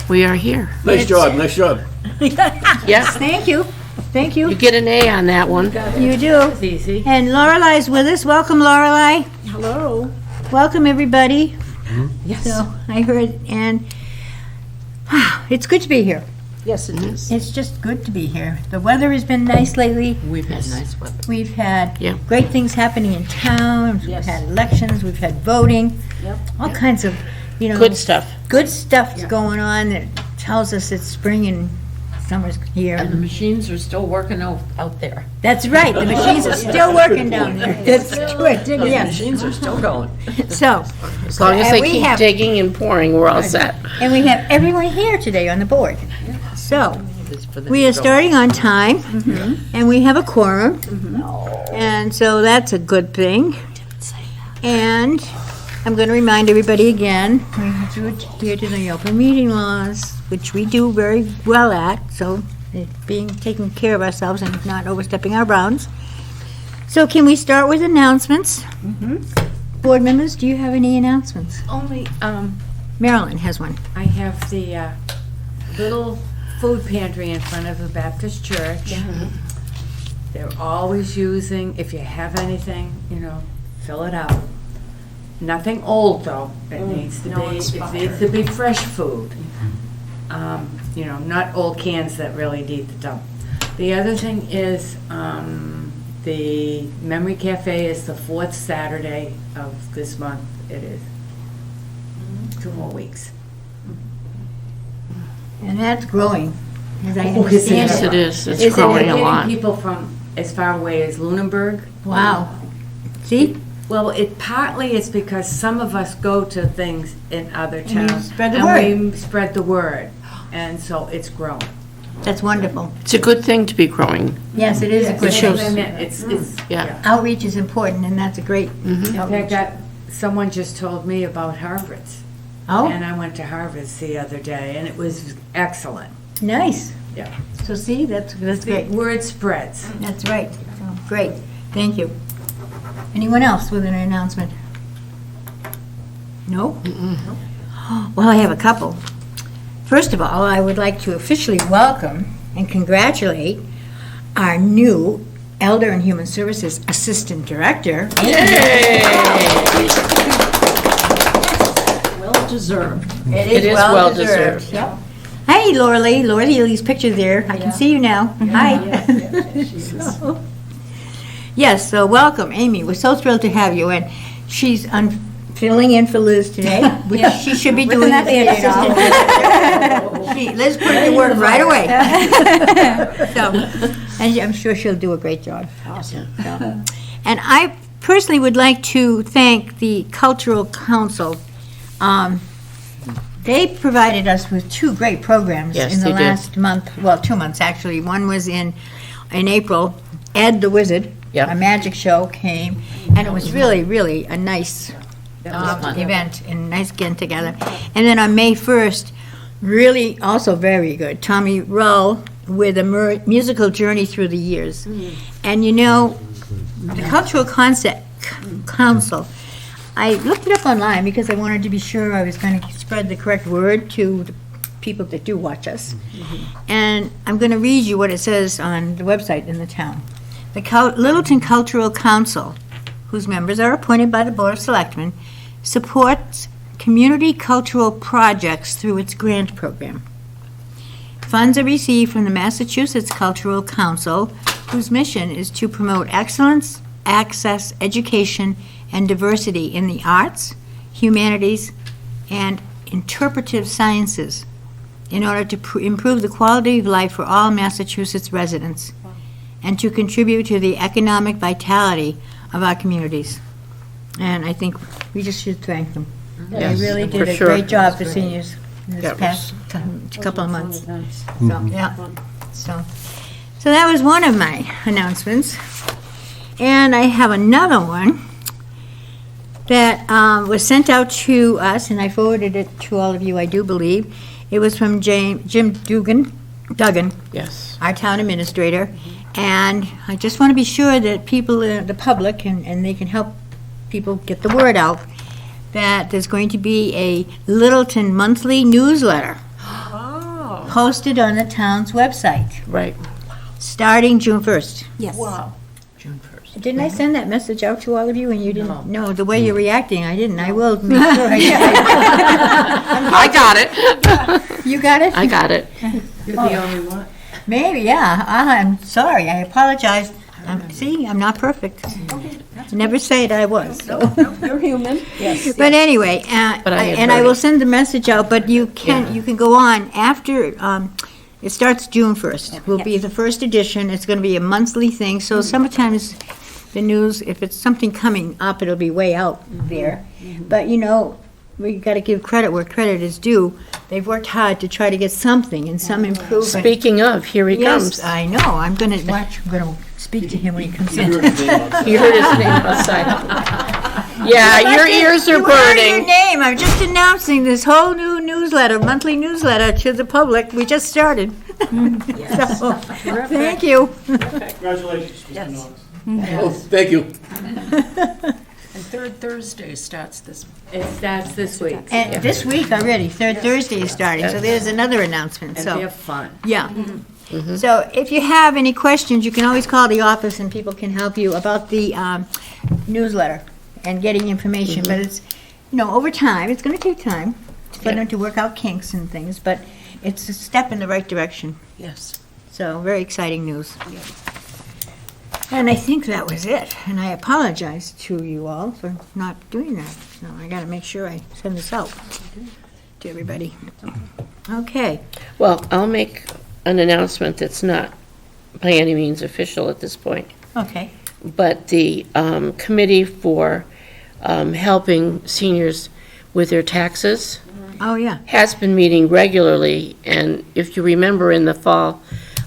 We are here. Nice job, nice job. Yes, Thank you. Thank you you. get an A on that one. You do. It's easy. And Lorelai's with us. Welcome, Lorelai. Hello. Welcome, everybody. Yes. So I heard, and it's good to be here. Yes, it is. It's just good to be here. The weather has been nice lately. We've had nice weather. We've had Yeah. great things happening in town. We've Yes. had elections. We've had voting. Yep. All kinds of, Good stuff. good stuff Yeah. going on that tells us it's spring and summer's here. And the machines are still working out there. That's right. The machines are still working down there. That's good. The Yeah. machines are still going. So, As long as And they we keep have- digging and pouring, we're all set. and we have everyone here today on the board. So, It's for them we to are go. starting on time, and we have a quorum, and so that's a good thing. And I'm going to remind everybody again, we have to adhere to the open meeting laws, which we do very well at, so being taking care of ourselves and not overstepping our bounds. So can we start with announcements? Board members, do you have any announcements? Only, Marilyn has one. I have the little food pantry in front of the Baptist church. They're always using, if you have anything, fill it out. Nothing old, though. It needs to be fresh food. Not old cans that really need the dump. The other thing is, the Memory Cafe is the 4th Saturday of this month. It is 2 more weeks. And that's growing, as I Oh, yes, understand Yes, it. it is. It's Is it growing a getting lot. people from as far away as Lunenburg? Wow. See? Well, partly it's because some of us go to things in other you towns. spread the And we spread the word, and so it's grown. That's wonderful. It's a good thing to be growing. Yes, it is a good shows- thing. It's, Yeah. Outreach is important, and that's a great In fact, outreach. someone just told me about Harvard's. Oh, And I went to Harvard's the other day, and it was excellent. nice. Yeah. So see, that's The great. word spreads. That's right. So, great. Thank you. Anyone else with an announcement? No? Well, I have a couple. First of all, I would like to officially welcome and congratulate our new Elder and Human Services Assistant Director. Well deserved. It is well-deserved. Yep. Hey, Laura Lee, Lee's picture there. I can see you now. Hi. Yes, so welcome, Amy. We're so thrilled to have you, and she's filling in for Liz today, which she should be doing that. Liz put in the word right away. So, and I'm sure she'll do a great job. Awesome. And I personally would like to thank the Cultural Council. They provided us with 2 great programs Yes, in the they did. last month, well, 2 months actually. One was in April, Ed the Wizard, Yep. a magic show came, and it was really, really a nice fun. event and nice getting together. And then on May 1st, really also very good, Tommy Rull with a musical journey through the years. And the Cultural Council, I looked it up online because I wanted to be sure I was going to spread the correct word to the people that do watch us. And I'm going to read you what it says on the website in the town. The Littleton Cultural Council, whose members are appointed by the Board of Selectmen, supports community cultural projects through its grant program. Funds are received from the Massachusetts Cultural Council, whose mission is to promote excellence, access, education, and diversity in the arts, humanities, and interpretive sciences in order to improve the quality of life for all Massachusetts residents and to contribute to the economic vitality of our communities. And I think we just should thank them. Yes, They really for did a sure. great job for seniors this That was- past couple of months. So, yeah, so that was one of my announcements. And I have another one that was sent out to us, and I forwarded it to all of you, I do believe. It was from Jim Duggan, Yes. our town administrator, and I just want to be sure that people, the public, and they can help people get the word out, that there's going to be a Littleton monthly newsletter posted on the town's website, Right. starting June 1st. Yes. June 1st. Didn't I send that message out to all of you and you didn't? No, the way you're reacting, I didn't. I will make sure I I got it. You got it? I got it. You're the only one. Maybe, yeah. I'm sorry. I apologize. See, I'm not perfect. Never say it I was. You're human. Yes. But anyway, But I had and I heard will it. send the message out, but you can go on after, it starts June 1st. Will be the first edition. It's going to be a monthly thing, so sometimes the news, if it's something coming up, it'll be way out there. But, we got to give credit where credit is due. They've worked hard to try to get something and some improvement. Speaking of, here he Yes, comes. I know. I'm going to watch, I'm going to speak to him when he comes in. You heard his name outside. Yeah, your ears are You heard your burning. name. I'm just announcing this whole new newsletter, monthly newsletter to the public. We just started. So, thank you. Congratulations, Mr. Knox. Oh, thank you. And third Thursday starts this. It starts this week. And this week already, third Thursday is starting, so there's another announcement, And they're so, fun. yeah. So if you have any questions, you can always call the office and people can help you about the newsletter and getting information, but it's, over time, it's gonna take time for them to work out kinks and things, but it's a step in the right direction. Yes. So, very exciting news. And I think that was it. And I apologize to you all for not doing that. So I got to make sure I send this out to everybody. Okay. Well, I'll make an announcement that's not by any means official at this point. Okay. But the committee for helping seniors with their taxes Oh, yeah. has been meeting regularly, and if you remember in the fall,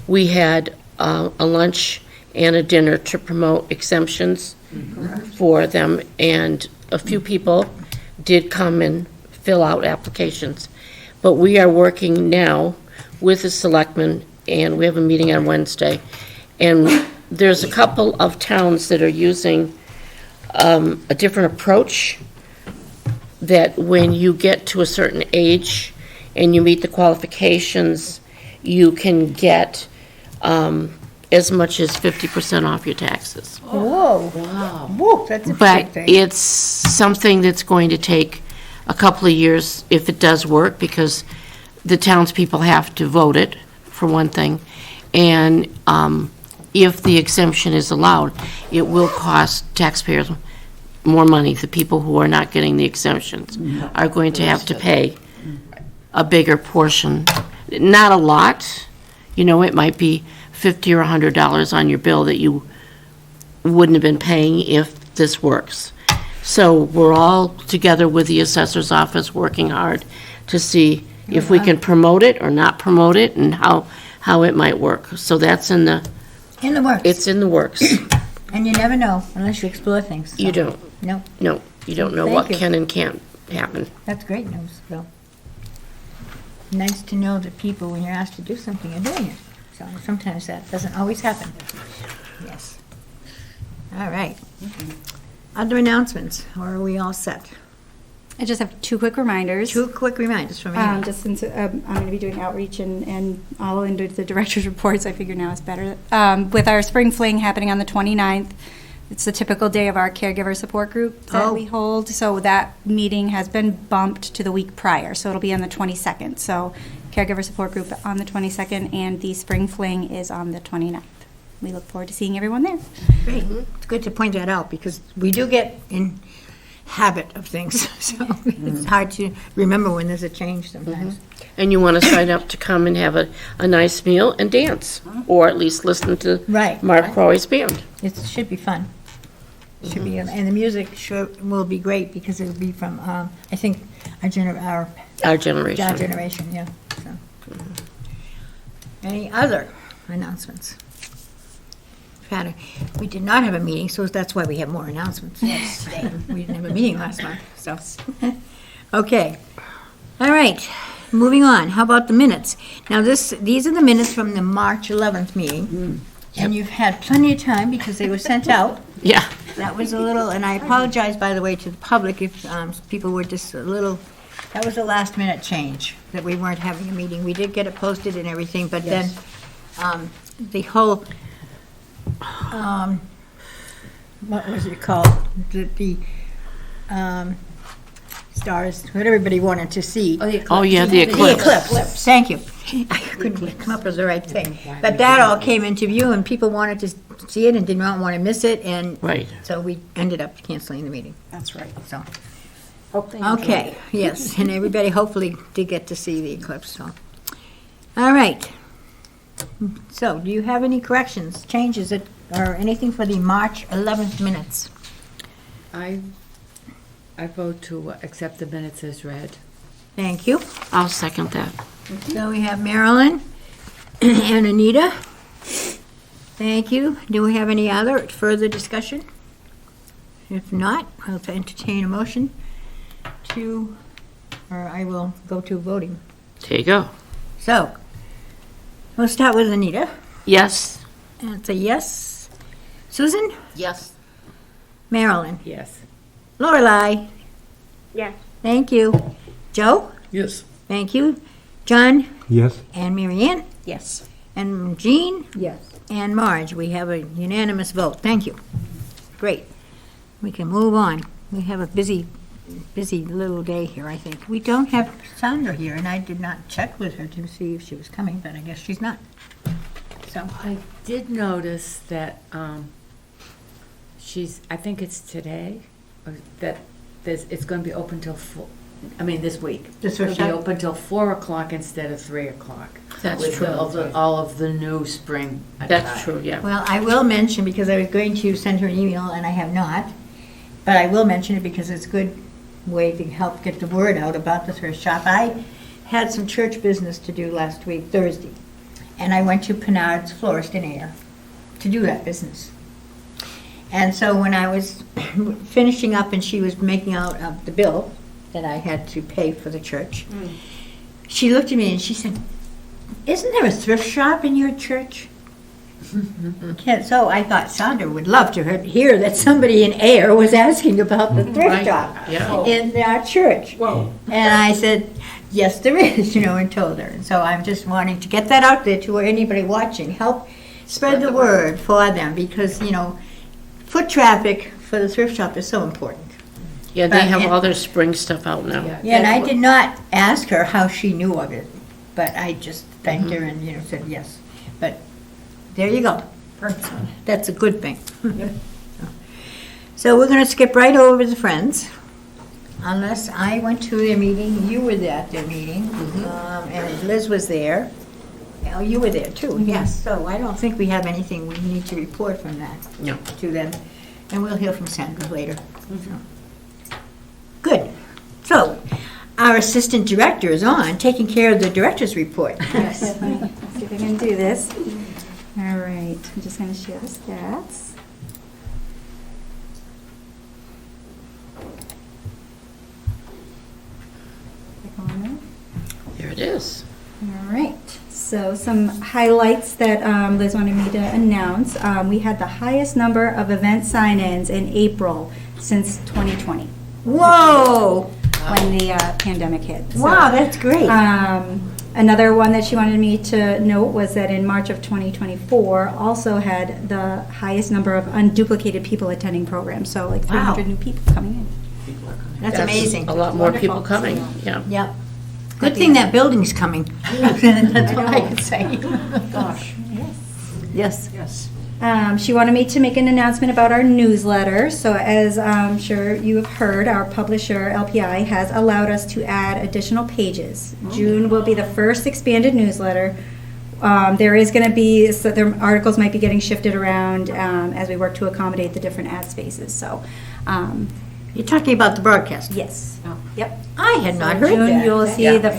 we had a lunch and a dinner to promote exemptions for them, and a few people did come and fill out applications. But we are working now with the selectmen, and we have a meeting on Wednesday, and there's a couple of towns that are using a different approach, that when you get to a certain age and you meet the qualifications, you can get as much as 50% off your taxes. Whoa. Wow. Whoa, that's a big But thing. it's something that's going to take a couple of years if it does work, because the townspeople have to vote it, for one thing. And if the exemption is allowed, it will cost taxpayers more money. The people who are not getting the exemptions are going to have to pay a bigger portion. Not a lot, it might be $50 or $100 on your bill that you wouldn't have been paying if this works. So we're all together with the assessor's office, working hard to see if we can promote it or not promote it, and how it might work. So that's In the works. it's in the works. And you never know unless you explore things. You don't, No, no, you don't know Thank what you. can and can't happen. that's great news, Bill. Nice to know that people, when you're asked to do something, are doing it. So sometimes that doesn't always happen. Yes. All right. Other announcements, or are we all set? I just have two quick reminders. Two quick reminders from me. Just since I'm going to be doing outreach and all into the director's reports, I figure now is better. With our spring fling happening on the 29th, it's the typical day of our caregiver support group that Oh. we hold. So that meeting has been bumped to the week prior, so it'll be on the 22nd. So caregiver support group on the 22nd, and the spring fling is on the 29th. We look forward to seeing everyone there. Great. It's good to point that out, because we do get in habit of things, so it's hard to remember when there's a change sometimes. And you want to sign up to come and have a nice meal and dance, or at least listen to Right. Mark Crowley's band. It should be fun. Should be, and the music sure will be great, because it'll be from, I think, our Our generation. generation, yeah, so. Any other announcements? We did not have a meeting, so that's why we have more announcements today. We didn't have a meeting last month, so. Okay. All right, moving on. How about the minutes? Now, these are the minutes from the March 11th meeting, and you've had plenty of time because they were sent out. Yeah. That was a little, and I apologize, by the way, to the public if people were just a little That was a last-minute change, that we weren't having a meeting. We did get it posted and everything, but then the whole, what was it called? The stars, what everybody wanted to see. Oh, yeah, the The eclipse. eclipse, thank you. I couldn't come up with the right thing. But that all came into view, and people wanted to see it and did not want to miss it, and Right. so we ended up canceling the meeting, That's right. so. Hope they enjoy Okay, yes, and everybody hopefully did get to see the eclipse, so. All right. So, do you have any corrections, changes, or anything for the March 11th minutes? I vote to accept the minutes as read. Thank you. I'll second that. So we have Marilyn and Anita. Thank you. Do we have any other further discussion? If not, I'll entertain a motion to, or I will go to voting. There you go. So, we'll start with Anita. Yes? That's a yes. Susan? Yes. Marilyn? Yes. Lorelei? Yes. Thank you. Joe? Yes. Thank you. John? Yes. And Mary Ann? Yes. And Jean? Yes. And Marge, we have a unanimous vote. Thank you. Great. We can move on. We have a busy little day here, I think. We don't have Sandra here, and I did not check with her to see if she was coming, but I guess she's not. So, I did notice that I think it's today, or that it's going to be open till this week. This It'll was be open till 4 o'clock instead of 3 o'clock. That's with true. All of the new spring. That's true, yeah. well, I will mention, because I was going to send her an email, and I have not, but I will mention it because it's a good way to help get the word out about the thrift shop. I had some church business to do last week, Thursday, and I went to Penard's Florist and Air to do that business. And so when I was finishing up and she was making out the bill that I had to pay for the church, she looked at me and she said, "Isn't there a thrift shop in your church?" So I thought Sandra would love to hear that somebody in Air was asking about the thrift Right, shop yeah. in our church. Whoa. And I said, "Yes, there is," and told her. And so I'm just wanting to get that out there to anybody watching. Help spread the word for them, because, foot traffic for the thrift shop is so important. Yeah, they But- have all their spring stuff out now. Yeah, and I did not ask her how she knew of it, but I just thanked her and, said yes. But there you go. That's a good thing. So we're going to skip right over the Friends, unless I went to their meeting, you were there at their meeting, and Liz was there. Oh, you were there too, yes. So I don't think we have anything we need to report from that No. to them, and we'll hear from Sandra later. So. Good. So, our assistant director is on, taking care of the director's report. Yes. Let's see if I can do this. All right, I'm just going to share the stats. Click on it. There it is. All right, so some highlights that Liz wanted me to announce. We had the highest number of event sign-ins in April since 2020, Whoa! when the pandemic hit. So, Wow, that's great. Another one that she wanted me to note was that in March of 2024 also had the highest number of unduplicated people attending programs, so like 300 Wow. new people coming in. That's amazing. A lot more Wonderful. people coming, yeah. Yep. Good thing that building's coming. That's all I can say. Gosh, Yes. yes. She wanted me to make an announcement about our newsletter. So as I'm sure you have heard, our publisher, LPI, has allowed us to add additional pages. June will be the first expanded newsletter. There is going to be, so their articles might be getting shifted around as we work to accommodate the different ad spaces. So, You're talking about the broadcast. yes. Yep. I had not heard June, that. you'll see Yeah. the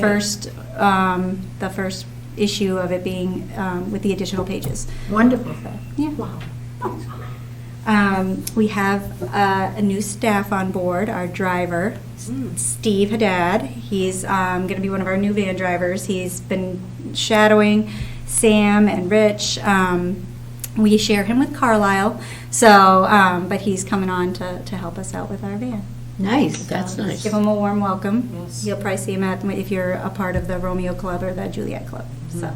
first issue of it being with the additional pages. Wonderful. Yeah. We have a new staff on board, our driver, Steve Haddad. He's going to be one of our new van drivers. He's been shadowing Sam and Rich. We share him with Carlisle, so, but he's coming on to help us out with our van. Nice. That's nice. Give them a warm welcome. You'll probably see them if you're a part of the Romeo Club or the Juliet Club. So,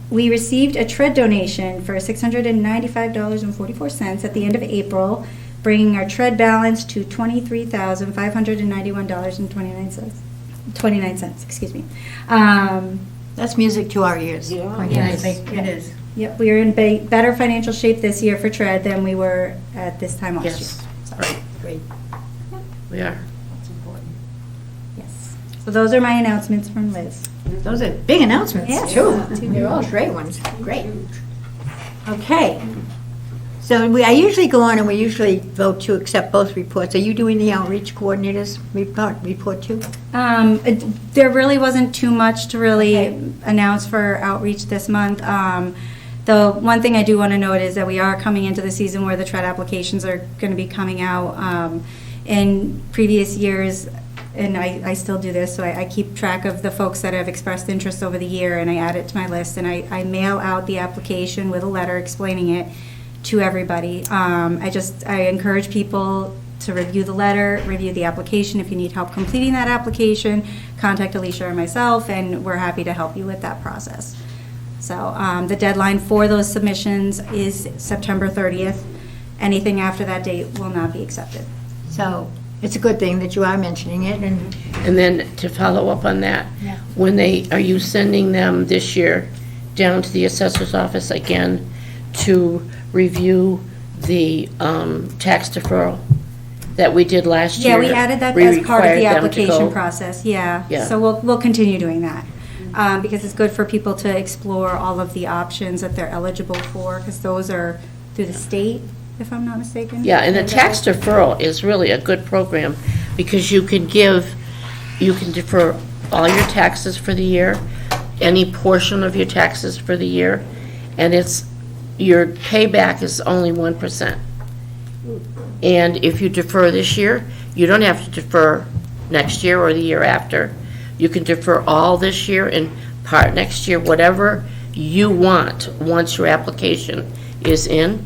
we received a tread donation for $695.44 at the end of April, bringing our tread balance to $23,591.29. 29 cents. Excuse me. That's music to our ears. Quite Yes. frankly. It is. Yep, we are in better financial shape this year for tread than we were at this time last year. Yes, So, Great. we are. yes. So those are my announcements from Liz. Those are big announcements, Yes. too. They're all great ones. Great. Okay. So I usually go on and we usually vote to accept both reports. Are you doing the outreach coordinators report too? There really wasn't too much to really Okay. announce for outreach this month. The one thing I do want to note is that we are coming into the season where the TRED applications are going to be coming out. In previous years, and I still do this, so I keep track of the folks that have expressed interest over the year, and I add it to my list, and I mail out the application with a letter explaining it to everybody. I encourage people to review the letter, review the application. If you need help completing that application, contact Alicia or myself, and we're happy to help you with that process. So the deadline for those submissions is September 30th. Anything after that date will not be accepted. So it's a good thing that you are mentioning it, and And then to follow up on that, Yeah. are you sending them this year down to the assessor's office again to review the tax deferral that we did last year? Yeah, we added that We as part of the required them to application go- process, yeah. Yeah. So we'll continue doing that. Because it's good for people to explore all of the options that they're eligible for, because those are through the state, if I'm not mistaken. Yeah, and the tax deferral is really a good program, because you can defer all your taxes for the year, any portion of your taxes for the year, and your payback is only 1%. And if you defer this year, you don't have to defer next year or the year after. You can defer all this year and part next year, whatever you want, once your application is in.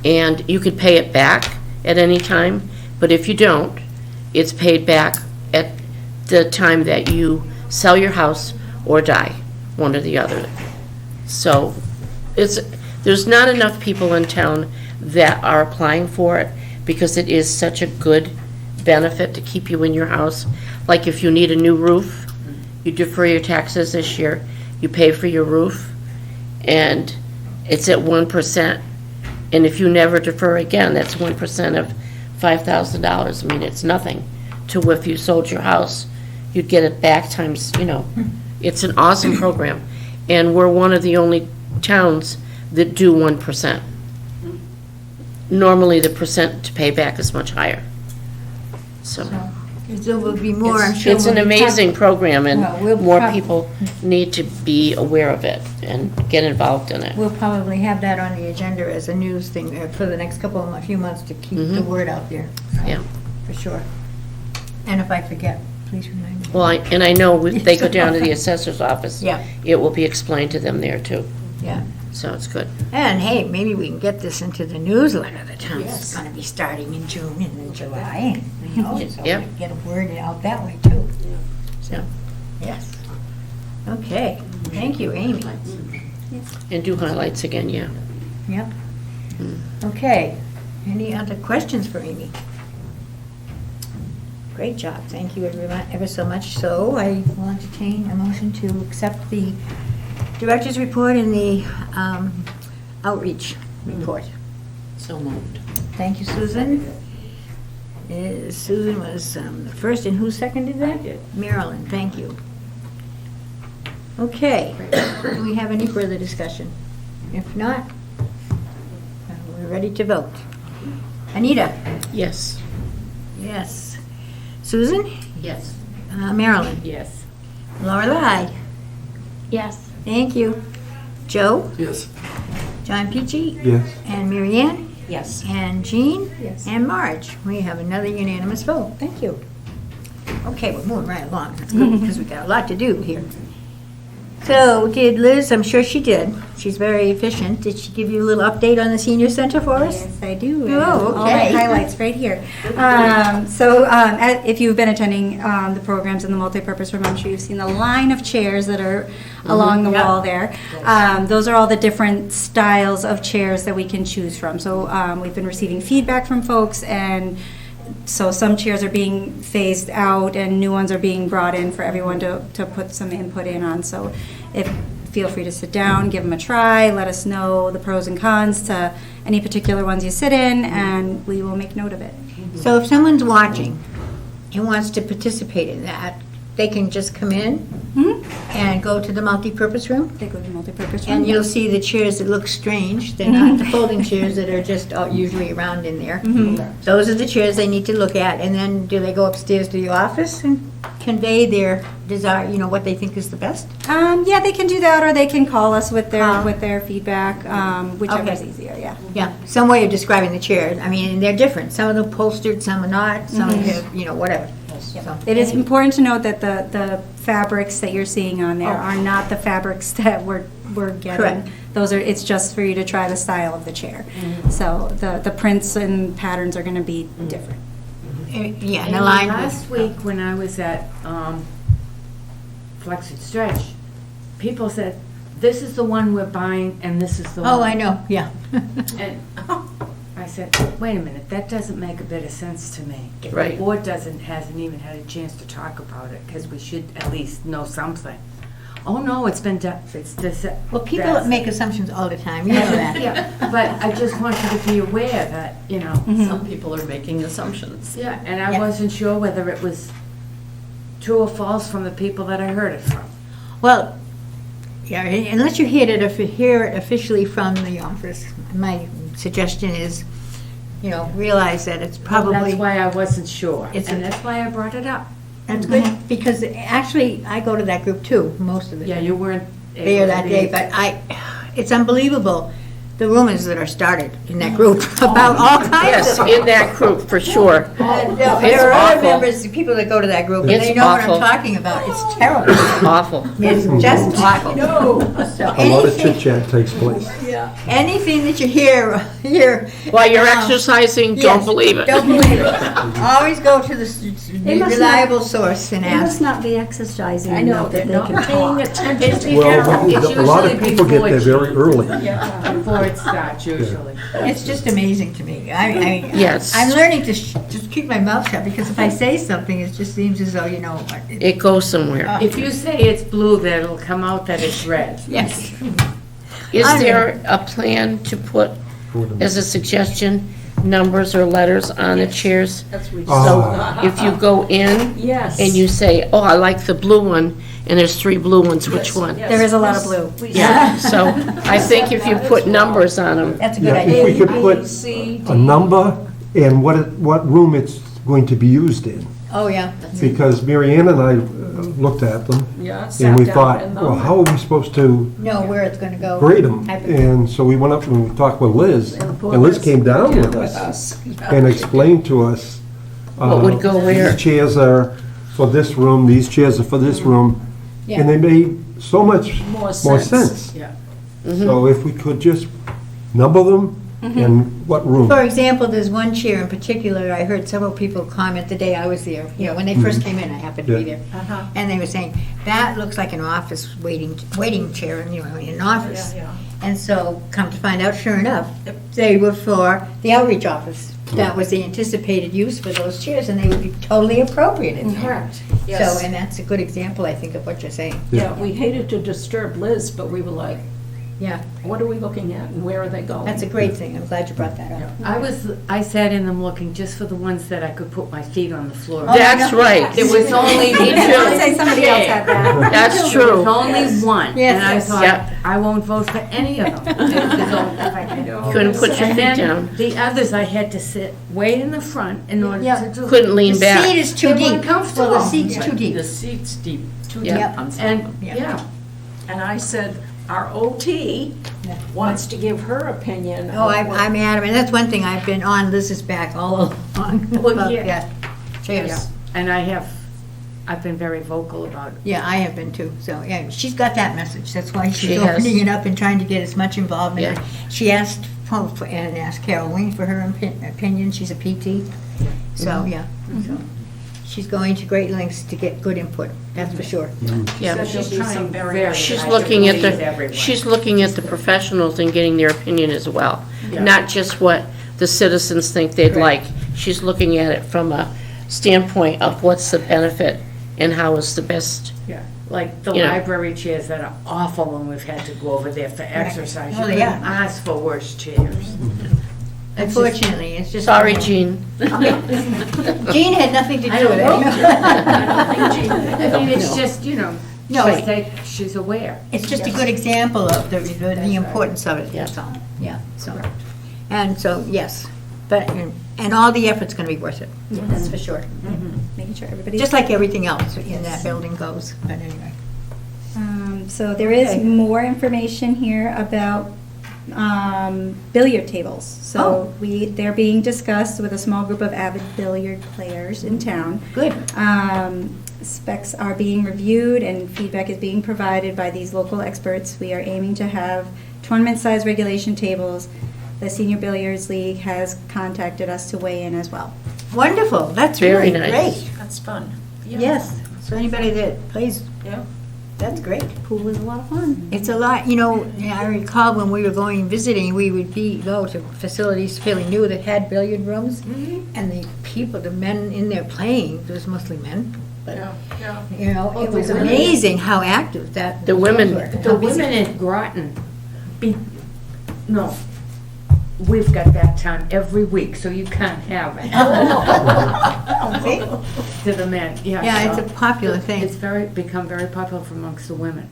And you could pay it back at any time, but if you don't, it's paid back at the time that you sell your house or die, one or the other. So there's not enough people in town that are applying for it, because it is such a good benefit to keep you in your house. Like if you need a new roof, you defer your taxes this year, you pay for your roof, and it's at 1%. And if you never defer again, that's 1% of $5,000. I mean, it's nothing to if you sold your house, you'd get it back times, it's an awesome program. And we're one of the only towns that do 1%. Normally, the percent to pay back is much higher. So, there will be more, I'm sure. it's an will be amazing program, and Well, we'll more prob- people need to be aware of it and get involved in it. We'll probably have that on the agenda as a news thing for the next few months to keep the word out there. Yeah. For sure. And if I forget, please remind me. Well, and I know if they go down to the assessor's office, Yeah. it will be explained to them there too, Yeah. so it's good. And hey, maybe we can get this into the newsletter. The town's going to be starting in June and in July, so Yep. we get a word out that way too. So, yes. Okay, thank you, Amy. And do highlights again, yeah. Yep. Okay, any other questions for Amy? Great job, thank you everyone, ever so much. So I will entertain a motion to accept the director's report and the outreach report. So moved. Thank you, Susan. Susan was the first, and who seconded that? I did. Marilyn, thank you. Okay, do we have any further discussion? If not, we're ready to vote. Anita? Yes. Yes. Susan? Yes. Marilyn? Yes. Lorelei? Yes. Thank you. Joe? Yes. John Peachy? Yes. And Mary Ann? Yes. And Jean? Yes. And Marge. We have another unanimous vote. Thank you. Okay, we're moving right along. That's good, because we got a lot to do here. So did Liz, I'm sure she did, she's very efficient, did she give you a little update on the senior center for us? Yes, I do. Oh, All my okay. highlights right here. If you've been attending the programs in the multipurpose room, I'm sure you've seen the line of chairs that are along the wall there. Those are all the different styles of chairs that we can choose from. So we've been receiving feedback from folks, and so some chairs are being phased out and new ones are being brought in for everyone to put some input in on. So feel free to sit down, give them a try, let us know the pros and cons to any particular ones you sit in, and we will make note of it. So if someone's watching and wants to participate in that, they can just come in and go to the multipurpose room? They go to multipurpose room. And you'll see the chairs that look strange. They're not the folding chairs that are just usually around in there. Those are the chairs they need to look at. And then do they go upstairs to the office and convey their desire, what they think is the best? Yeah, they can do that, or they can call us with their feedback, whichever is Okay. easier, yeah. Yeah, some way of describing the chairs. I mean, they're different. Some of them upholstered, some are not, some have, whatever. So- It is important to note that the fabrics that you're seeing on there are not the fabrics that we're getting. Correct. It's just for you to try the style of the chair. So the prints and patterns are gonna be different. Yeah, and And aligned last with. week, when I was at Flex and Stretch, people said, this is the one we're buying, and this is the one. Oh, I know, yeah. And I said, wait a minute, that doesn't make a bit of sense to me. If the Right. board hasn't even had a chance to talk about it, because we should at least know something. Oh, no, it's been done, it's this. Well, people make assumptions all the time, you know that. Yeah, but I just want you to be aware that, Some people are making assumptions. yeah, and I Yeah. wasn't sure whether it was true or false from the people that I heard it from. Well, yeah, unless you hear it officially from the office, my suggestion is, realize that it's probably. That's why I wasn't sure, It's and a- that's why I brought it up. That's good, because actually, I go to that group too, most of the Yeah, time. you weren't There able to that be. day, but it's unbelievable, the rumors that are started in that group about all kinds Yes, of. in that group, for sure. There are other awful. members, people that go to that group, and It's they know what awful. I'm talking about, it's terrible. Awful. It's just awful. So A lot of anything- chit chat takes place. Anything that you hear, While you're exercising, don't Yes, believe it. Don't believe it. Always go to the must reliable source and They must ask. not be exercising I know, enough they're that they not can paying talk. attention. Well, a lot of people get there very early. Before it starts, usually. It's just amazing to me. Yes. I'm learning to just keep my mouth shut, because if I say something, it just seems as though, It goes somewhere. If you say it's blue, then it'll come out that it's red. Yes. Is there a plan to put, as a suggestion, numbers or letters on the chairs? So if you go in Yes. and you say, oh, I like the blue one, and there's 3 blue ones, which one? There is a lot of blue. Yeah, so I think if you put numbers on them, That's a good Yeah, idea. if we could put a number and what room it's going to be used in. Oh, yeah. Because Mary Ann and I looked at them, Yeah, and sat we down thought, and well, how are we supposed to Know where it's gonna go. grade them? Type of- And so we went up and we talked with Liz, and Liz came down with us and explained to us. What would go where? These chairs are for this room, these chairs are for this room, and they made so much More more sense. sense. Yeah. So if we could just number them and what room. For example, there's one chair in particular, I heard several people comment the day I was there, when they first came in, I happened to be Yeah. there. And they were saying, that looks like an office waiting chair, in an office. And so, come to find out, sure enough, they were for the outreach office. That was the anticipated use for those chairs, and they would be totally appropriate in there. Correct, So, yes. and that's a good example, I think, of what you're saying. Yeah, we hated to disturb Liz, but we were like, Yeah, what are we looking at and where are they going? that's a great thing, I'm glad you brought that up. I sat in them looking just for the ones that I could put my feet on the floor. that's right. There was only, I would say somebody else had that. That's there was true. only one. Yes, And I yes. thought, Yep. I won't vote for any of them. If I can. Couldn't put your And feet then down. the others, I had to sit way in the front in order Yeah. to do. Couldn't lean The back. seat is too They deep. weren't comfortable. Well, the seat's too deep. The seat's deep, too Yeah. deep on some of And, them. yeah. And I said, our OT wants to give her opinion. Oh, of I'm what- I'm adamant, that's one thing, I've been on Liz's back all along. Well, about, yeah. Chairs. And I have I've been very vocal about it. Yeah, I have been too, so, yeah, she's got that message, that's why She she's has. opening it up and trying to get as much involvement. Yeah. She asked, and asked Caroline for her opinion, she's a PT, so, yeah. So she's going to great lengths to get good input, that's for sure. Yeah. She's There'll be some trying very very good She's hard looking to at please everyone. she's looking at the professionals and getting their opinion as well. Yeah. Not just what the citizens think they'd like. Correct. She's looking at it from a standpoint of what's the benefit and how is the best. Yeah, like the You know. library chairs that are awful when we've had to go over there for exercise. You Oh, couldn't yeah. ask for worse chairs. Unfortunately, it's just. Sorry, Jean. Jean had nothing to do I with don't it. I mean, it's just, you know, No, she's aware. It's just a good example of the importance of it, Yeah. that's all, yeah, so. And so, yes, but, and all the effort's gonna be worth it, that's for sure. Making sure everybody's. Just like everything else in that building goes, but anyway. So there is Okay. more information here about billiard tables. So they're being discussed with a small group of avid billiard players in town. Good. Specs are being reviewed and feedback is being provided by these local experts. We are aiming to have tournament-sized regulation tables. The Senior Billiards League has contacted us to weigh in as well. Wonderful, that's Very really nice. great. That's fun. Yes, so anybody that plays, Yeah. that's great. Pool is a lot of fun. It's a lot, you know, I recall when we were going visiting, we would go to facilities fairly new that had billiard rooms, and the people, the men in there playing, it was mostly men, but, Yeah. you know, Oh, it the was women. amazing how active that. The women- were. The women at Groton, no, we've got that time every week, so you can't have it. See? To the men, yeah. Yeah, it's so a popular thing. It's become very popular amongst the women.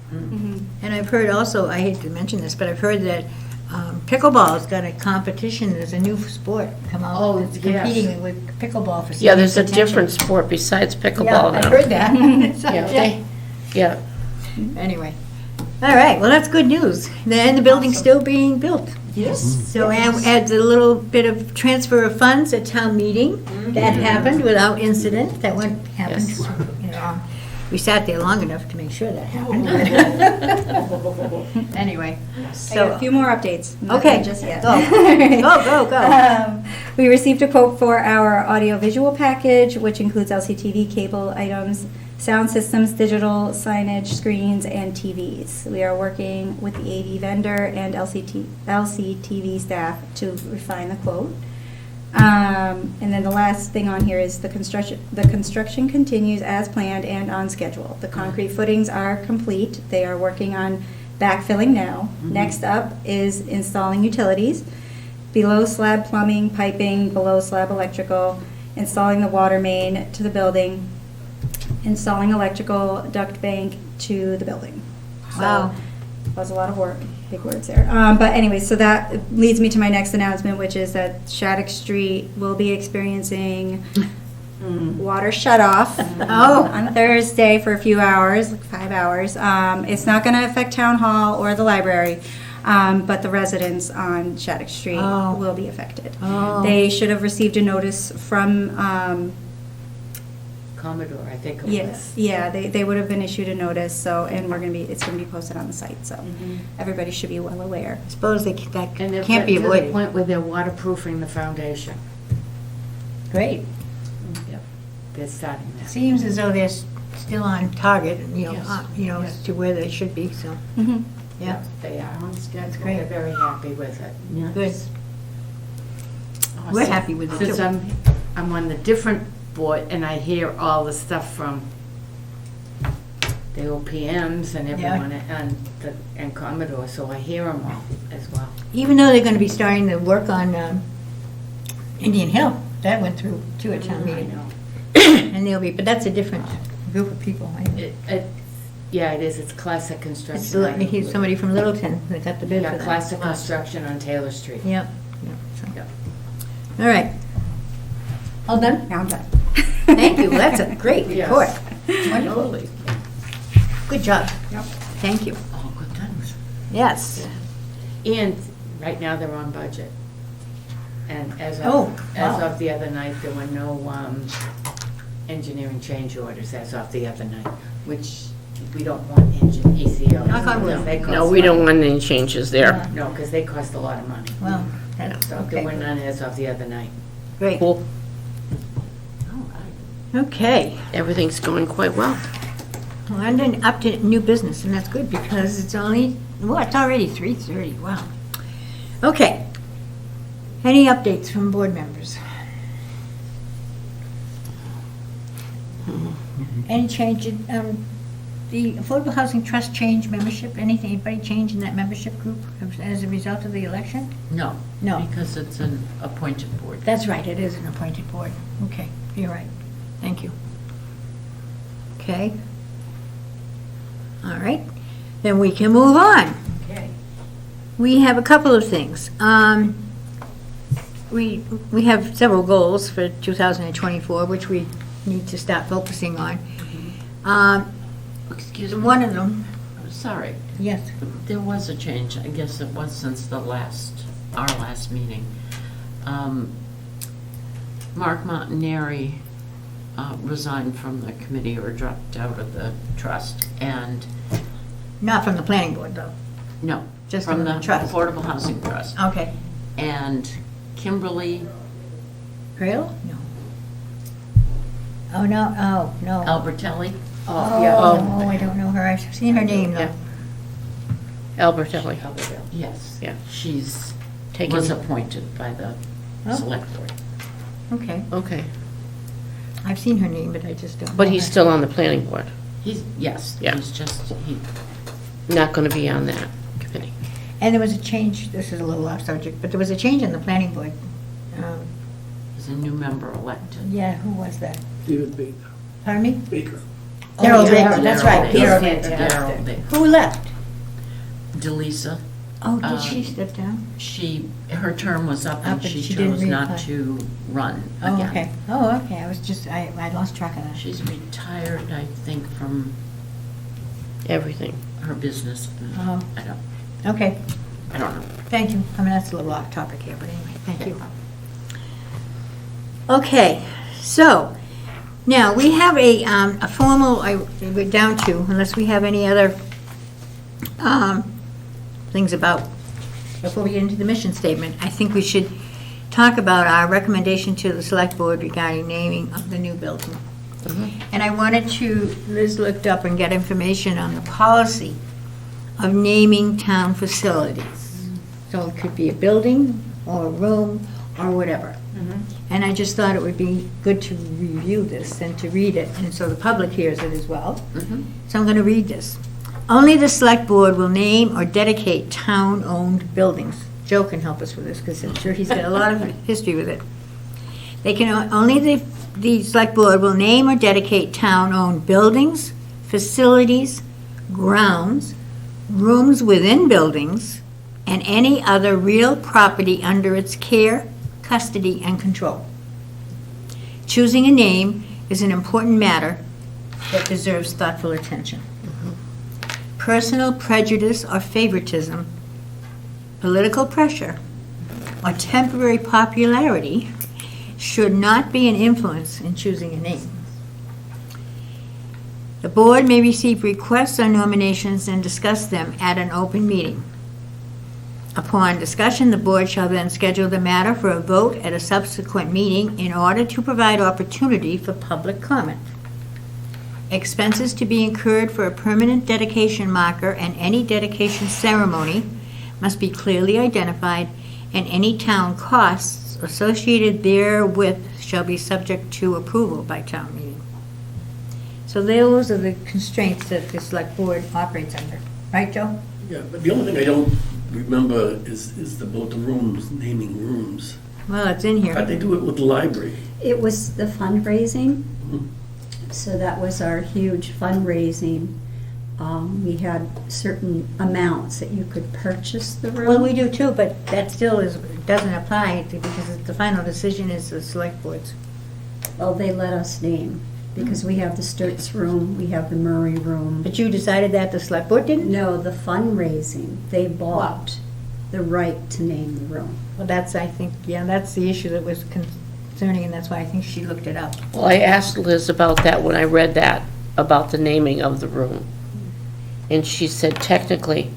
And I've heard also, I hate to mention this, but I've heard that pickleball's got a competition, there's a new sport come out. Oh, that's yes. competing with pickleball for Yeah, there's a serious attention. different sport besides Yeah, pickleball I now. heard that. So, Yeah, they- yeah. Anyway, all right, well, that's good news. And the building's still being built. Yes. So adds a little bit of transfer of funds at town meeting. That happened without incident. That happened. Yes. You know, we sat there long enough to make sure that happened. Anyway, I got a so, few more updates. Nothing okay, just yet. go, go. We received a quote for our audiovisual package, which includes LCTV cable items, sound systems, digital signage, screens, and TVs. We are working with the AV vendor and LCTV staff to refine the quote. And then the last thing on here is the construction. The construction continues as planned and on schedule. The concrete footings are complete. They are working on backfilling now. Next up is installing utilities, below slab plumbing, piping, below slab electrical, installing the water main to the building, installing electrical duct bank to the building. So, Wow. that was a lot of work, big words there. But anyway, so that leads me to my next announcement, which is that Shattuck Street will be experiencing water shut-off on Thursday for a few hours, like 5 hours. It's not going to affect Town Hall or the library, but the residents on Shattuck Street Oh. will be affected. Oh. They should have received a notice from Commodore, I think it was. Yes, yeah, they would have been issued a notice, so, and it's gonna be posted on the site, so everybody should be well aware. Suppose that And they've can't be gotten to the avoided. point where they're waterproofing the foundation. Great. They're starting that. Seems as though they're still on target, Yes. as to where they should be, so, Mhm. yeah. They are on schedule. great. They're very happy with it. Good. We're happy with it, Since too. I'm on the different board and I hear all the stuff from the OPMs and everyone and Commodore, so I hear them all as well. Even though they're gonna be starting the work on Indian Hill, that went through too at town I meeting. know. And they'll be, but that's a different group of people. Yeah, it is. It's classic It's construction. he's somebody from Littleton that got the bid for Yeah, that. classic construction on Taylor Street. Yep. So. Yep. All right. All done? Now I'm done. Thank you, that's a great Yes. report. Wonderful. Good job. Yep. Thank you. Oh, good times. Yes. And right now, they're on budget. And as Oh, of wow. the other night, there were no engineering change orders as of the other night, which we don't want ECOs. Knock on wood. They cost No, we don't money. want any changes there. No, because they cost a lot of money. Well, that's So there were okay. none as of the other night. Great. Cool. Okay. Everything's going quite well. Well, I'm then up to new business, and that's good because it's only, well, it's already 3:30. Wow. Okay. Any updates from board members? Any change in, the Affordable Housing Trust change membership? Anything, anybody change in that membership group as a result of the election? No. No. Because it's an appointed board. That's right, it is an appointed board. Okay, you're right. Thank you. Okay. All right, then we can move on. Okay. We have a couple of things. We have several goals for 2024, which we need to start focusing on. Excuse me. One of them, Sorry. yes, There was a change. I guess it was since our last meeting. Mark Montanari resigned from the committee or dropped out of the trust. And, not from the planning board, though. no, Just from from the the trust. Affordable Housing Trust. Okay. And Kimberly Grail? No. Oh, no, oh, no. Albertelli. Oh, I don't know her. I've seen her name, though. Albertelli. Yes. Yeah. She's, Taken- was appointed by the Oh. select board. Okay. Okay. I've seen her name, but I just don't know But he's her. still on the planning board. Yes. Yeah. He's just, Not going to be on that committee. And there was a change, this is a little off subject, but there was a change in the planning board. he's a new member elected. Yeah, who was that? David Baker. Pardon me? Baker. Darrell yeah, Baker, that's Darrell right. Baker. Darrell He's Baker. Darrell Baker. Who left? Delisa. Oh, did she step down? Her term was up and Up and she she didn't chose not reapply. to run Oh, again. okay. Oh, okay, I was just, I lost track of that. She's retired, I think, from Everything. her business. Oh. I Okay, don't know. thank you. I mean, that's a little off topic here, but anyway, thank you. Okay, so, now, we have a formal, we're down to, unless we have any other things about, before we get into the mission statement, I think we should talk about our recommendation to the select board regarding naming of the new building. And I wanted to, Liz looked up and get information on the policy of naming town facilities. So it could be a building, or a room, or whatever. And I just thought it would be good to review this and to read it, and so the public hears it as well. So I'm going to read this. Only the select board will name or dedicate town-owned buildings. Joe can help us with this, because I'm sure he's got a lot of history with it. They can, only the select board will name or dedicate town-owned buildings, facilities, grounds, rooms within buildings, and any other real property under its care, custody, and control. Choosing a name is an important matter that deserves thoughtful attention. Personal prejudice or favoritism, political pressure, or temporary popularity should not be an influence in choosing a name. The board may receive requests or nominations and discuss them at an open meeting. Upon discussion, the board shall then schedule the matter for a vote at a subsequent meeting in order to provide opportunity for public comment. Expenses to be incurred for a permanent dedication marker and any dedication ceremony must be clearly identified, and any town costs associated therewith shall be subject to approval by town meeting. So those are the constraints that the select board operates under. Right, Joe? Yeah, but the only thing I don't remember is about the rooms, naming rooms. Well, it's in How'd they here. do it with the library? It was the fundraising, Mhm. so that was our huge fundraising. We had certain amounts that you could purchase the room. Well, we do too, but that still doesn't apply because the final decision is the select board's. Well, they let us name, because we have the Sturts room, we have the Murray room. But you decided that the select board didn't? No, the fundraising, they bought the right to name the room. Well, that's, I think, yeah, that's the issue that was concerning, and that's why I think she looked it up. Well, I asked Liz about that when I read that, about the naming of the room. And she said technically,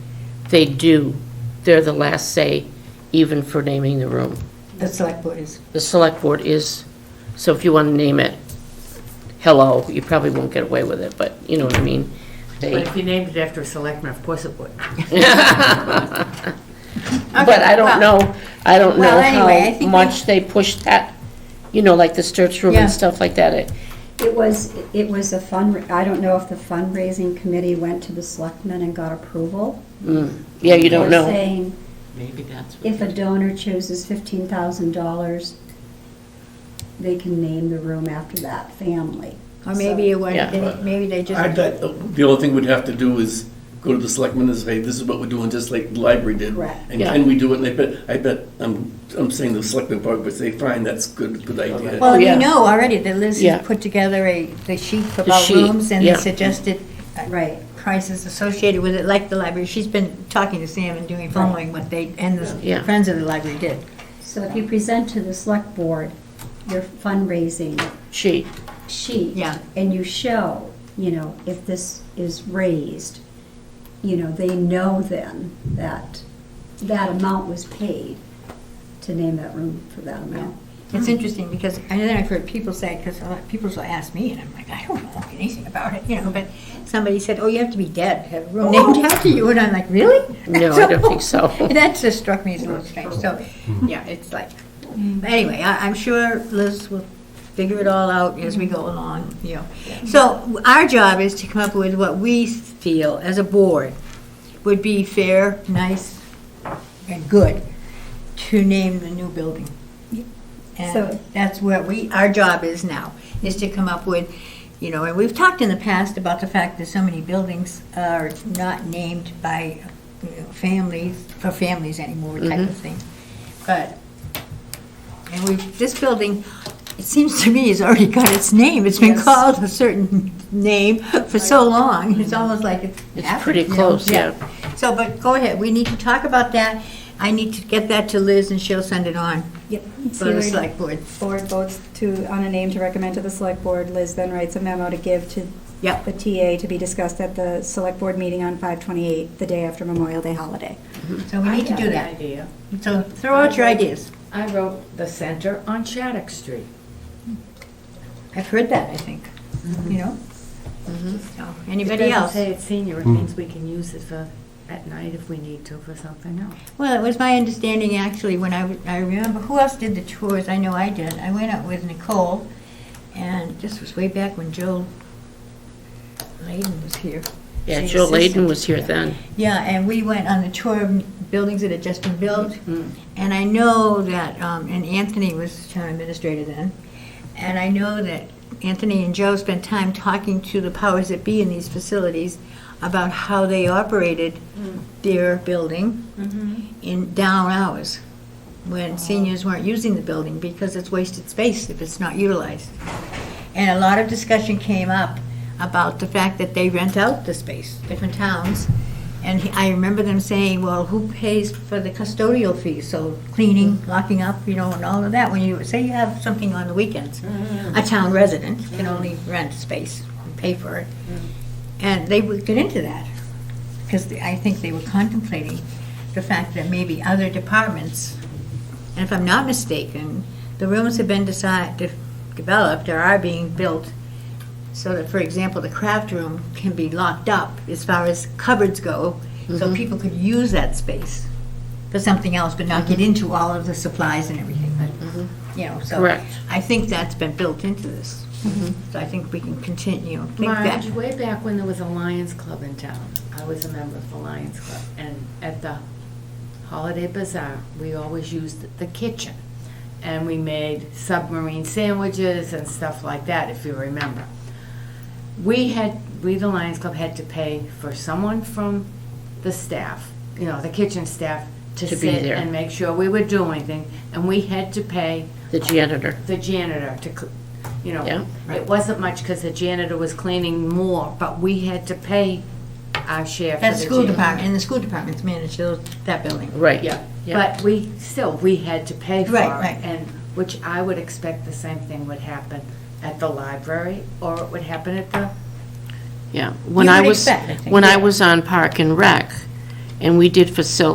they do. They're the last say, even for naming the room. The select board is. The select board is, so if you want to name it Hello, you probably won't get away with it, but you know what I mean? But They, if you named it after a selectman, of course it would. but I don't know, Well, anyway, I think how we- much they push that, you know, like the Sturts Room Yeah. and stuff like that. It was a I don't know if the fundraising committee went to the selectmen and got approval. Yeah, you don't They're know. saying Maybe that's what. if a donor chooses $15,000, they can name the room after that family. Or maybe it was, Yeah. maybe they just. I bet the only thing we'd have to do is go to the selectmen and say, this is what we're doing, just like the library did. Correct. And Yeah. can we do it? And I bet, I'm saying the selectmen probably would say, fine, that's good idea. Well, yeah. you know already that Liz Yeah. has put together the sheet about sheet, rooms and yeah. the suggested Right. prices associated with it, like the library. She's been talking to Sam and following what they, and Yeah. the Friends of the Library did. So if you present to the select board your fundraising She, sheet. Yeah. And you show, if this is raised, they know then that that amount was paid to name that room for that amount. It's interesting because, and then I've heard people say, because people will ask me, and I'm like, I don't know anything about it, but somebody said, oh, you have to be dead to have a room named after you, and I'm like, really? no, I don't think so. That just struck me as a little strange, so, yeah, it's like, but anyway, I'm sure Liz will figure it all out as we go along, So our job is to come up with what we feel as a board would be fair, nice, and good to name the new building. And So- that's where our job is now, is to come up with, and we've talked in the past about the fact that so many buildings are not named by families, for families anymore, type of thing. But, and this building, it seems to me, has already got its name. It's been Yes. called a certain name for so long, it's almost like it's. It's happened, pretty close, yeah. So, but go ahead, we need to talk about that. I need to get that to Liz and she'll send it on Yep. for the select board. Board votes on a name to recommend to the select board. Liz then writes a memo to give to Yep. the TA to be discussed at the select board meeting on 5/28, the day after Memorial Day holiday. So we need to I do got that. an idea. So throw out your ideas. I wrote the center on Shattuck Street. I've heard that, I think, So, anybody It doesn't else? say it's senior, it means we can use it for, at night if we need to, for something else. Well, it was my understanding, actually, when I remember, who else did the tours? I know I did. I went out with Nicole, and this was way back when Joe Layden was here. Yeah, The Joe Layden assistant. was here then. Yeah, and we went on the tour of buildings that had just been built. And I know that, and Anthony was town administrator then, and I know that Anthony and Joe spent time talking to the powers that be in these facilities about how they operated their building in down hours, when seniors weren't using the building, because it's wasted space if it's not utilized. And a lot of discussion came up about the fact that they rent out the space, different towns. And I remember them saying, well, who pays for the custodial fees? So cleaning, locking up, and all of that. When you say you have something on the weekends, a town resident can only rent space and pay for it. And they would get into that, because I think they were contemplating the fact that maybe other departments, and if I'm not mistaken, the rooms have been developed or are being built so that, for example, the craft room can be locked up as far as cupboards go, so people could use that space for something else, but not get into all of the supplies and everything. But, so Correct. I think that's been built into this. So I think we can continue, think Marge, that. way back when there was a Lions Club in town, I was a member of the Lions Club, and at the Holiday Bazaar, we always used the kitchen. And we made submarine sandwiches and stuff like that, if you remember. We, the Lions Club, had to pay for someone from the staff, the kitchen staff, to To be sit there. and make sure we were doing things. And we had to pay The janitor. the janitor to, Yeah. it wasn't much because the janitor was cleaning more, but we had to pay our share for the That's school janitor. department, and the school departments manage that building. Right. Yeah, Yeah. but we had to pay for Right, it. right. And which I would expect the same thing would happen at the library, or it would happen at the, Yeah, when You I would was, expect, I think, when I yeah. was on Park and Rec, and we did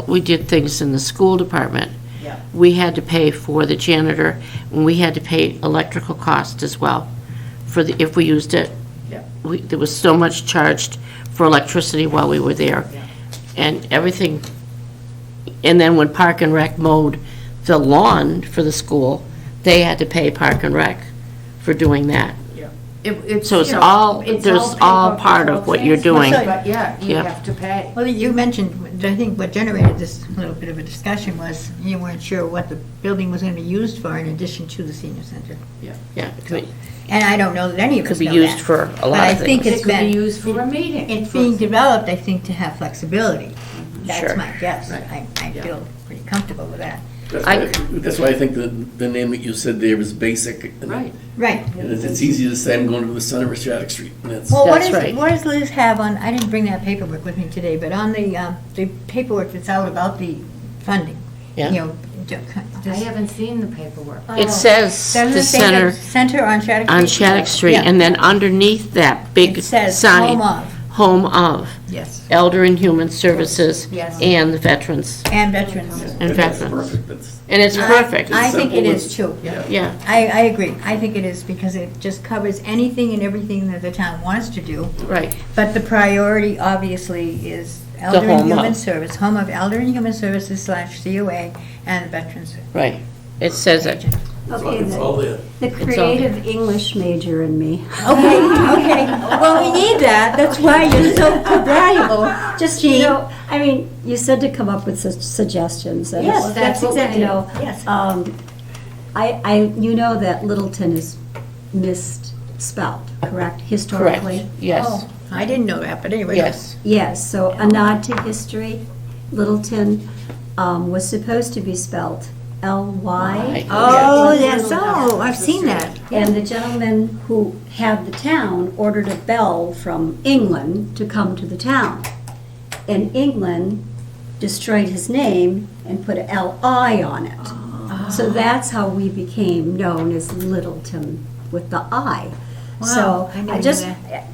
we did things in the school department, Yeah. we had to pay for the janitor, and we had to pay electrical cost as well, if we used it. Yeah. There was so much charged for electricity while we were there, Yeah. and everything. And then when Park and Rec mowed the lawn for the school, they had to pay Park and Rec for doing that. So it's you know, all, it's there's all paper, part it's of all what you're things, doing. But yeah, you Yeah. have to pay. Well, you mentioned, I think what generated this little bit of a discussion was you weren't sure what the building was going to be used for in addition to the senior center. Yeah, it could And I don't know that any of us be know used that. for a But lot I of think things. it's It could be been, used for a meeting. it's being developed, I think, to have flexibility. That's Sure. my guess. Right. I feel pretty comfortable with that. That's why I think the name that you said there is basic. and- Right. Right. And it's easy to say, I'm going to the center of Shattuck Street. And it's, Well, That's right. what does Liz have on, I didn't bring that paperwork with me today, but on the paperwork that's out about the funding, you Yeah. know, I haven't seen the paperwork. It says doesn't the it say center Center on Shattuck Street? on Shattuck Street, Yeah. and then underneath that big It says sign, home of, Home of, yes, Elder and Human Services Yes. and the Veterans. and veterans. And that's veterans. perfect. That's, And it's perfect. I think it simple is as- too. Yeah, I agree. I think it is because it just covers anything and everything that the town wants to do. right. But the priority obviously is Elder and home Human of. Service, Home of Elder and Human Services / COA and the Veterans Right. It says it. Okay, it's all there. the creative English major in me. Okay, okay. Well, we need that. That's why you're so valuable. Just, you know, I mean, you said to come up with suggestions. And Yes, that's what we exactly. do. Yes. You know that Littleton is misspelled, correct, historically? Correct, yes, Oh, I didn't know that, but anyway. yes. Yes, so a nod to history, Littleton was supposed to be spelled L-Y. Oh, yes, oh, I've seen that. And the gentleman who had the town ordered a bell from England to come to the town. And England destroyed his name and put a L-I on it. So that's how we became known as Littleton with the I. So I never I knew just, that.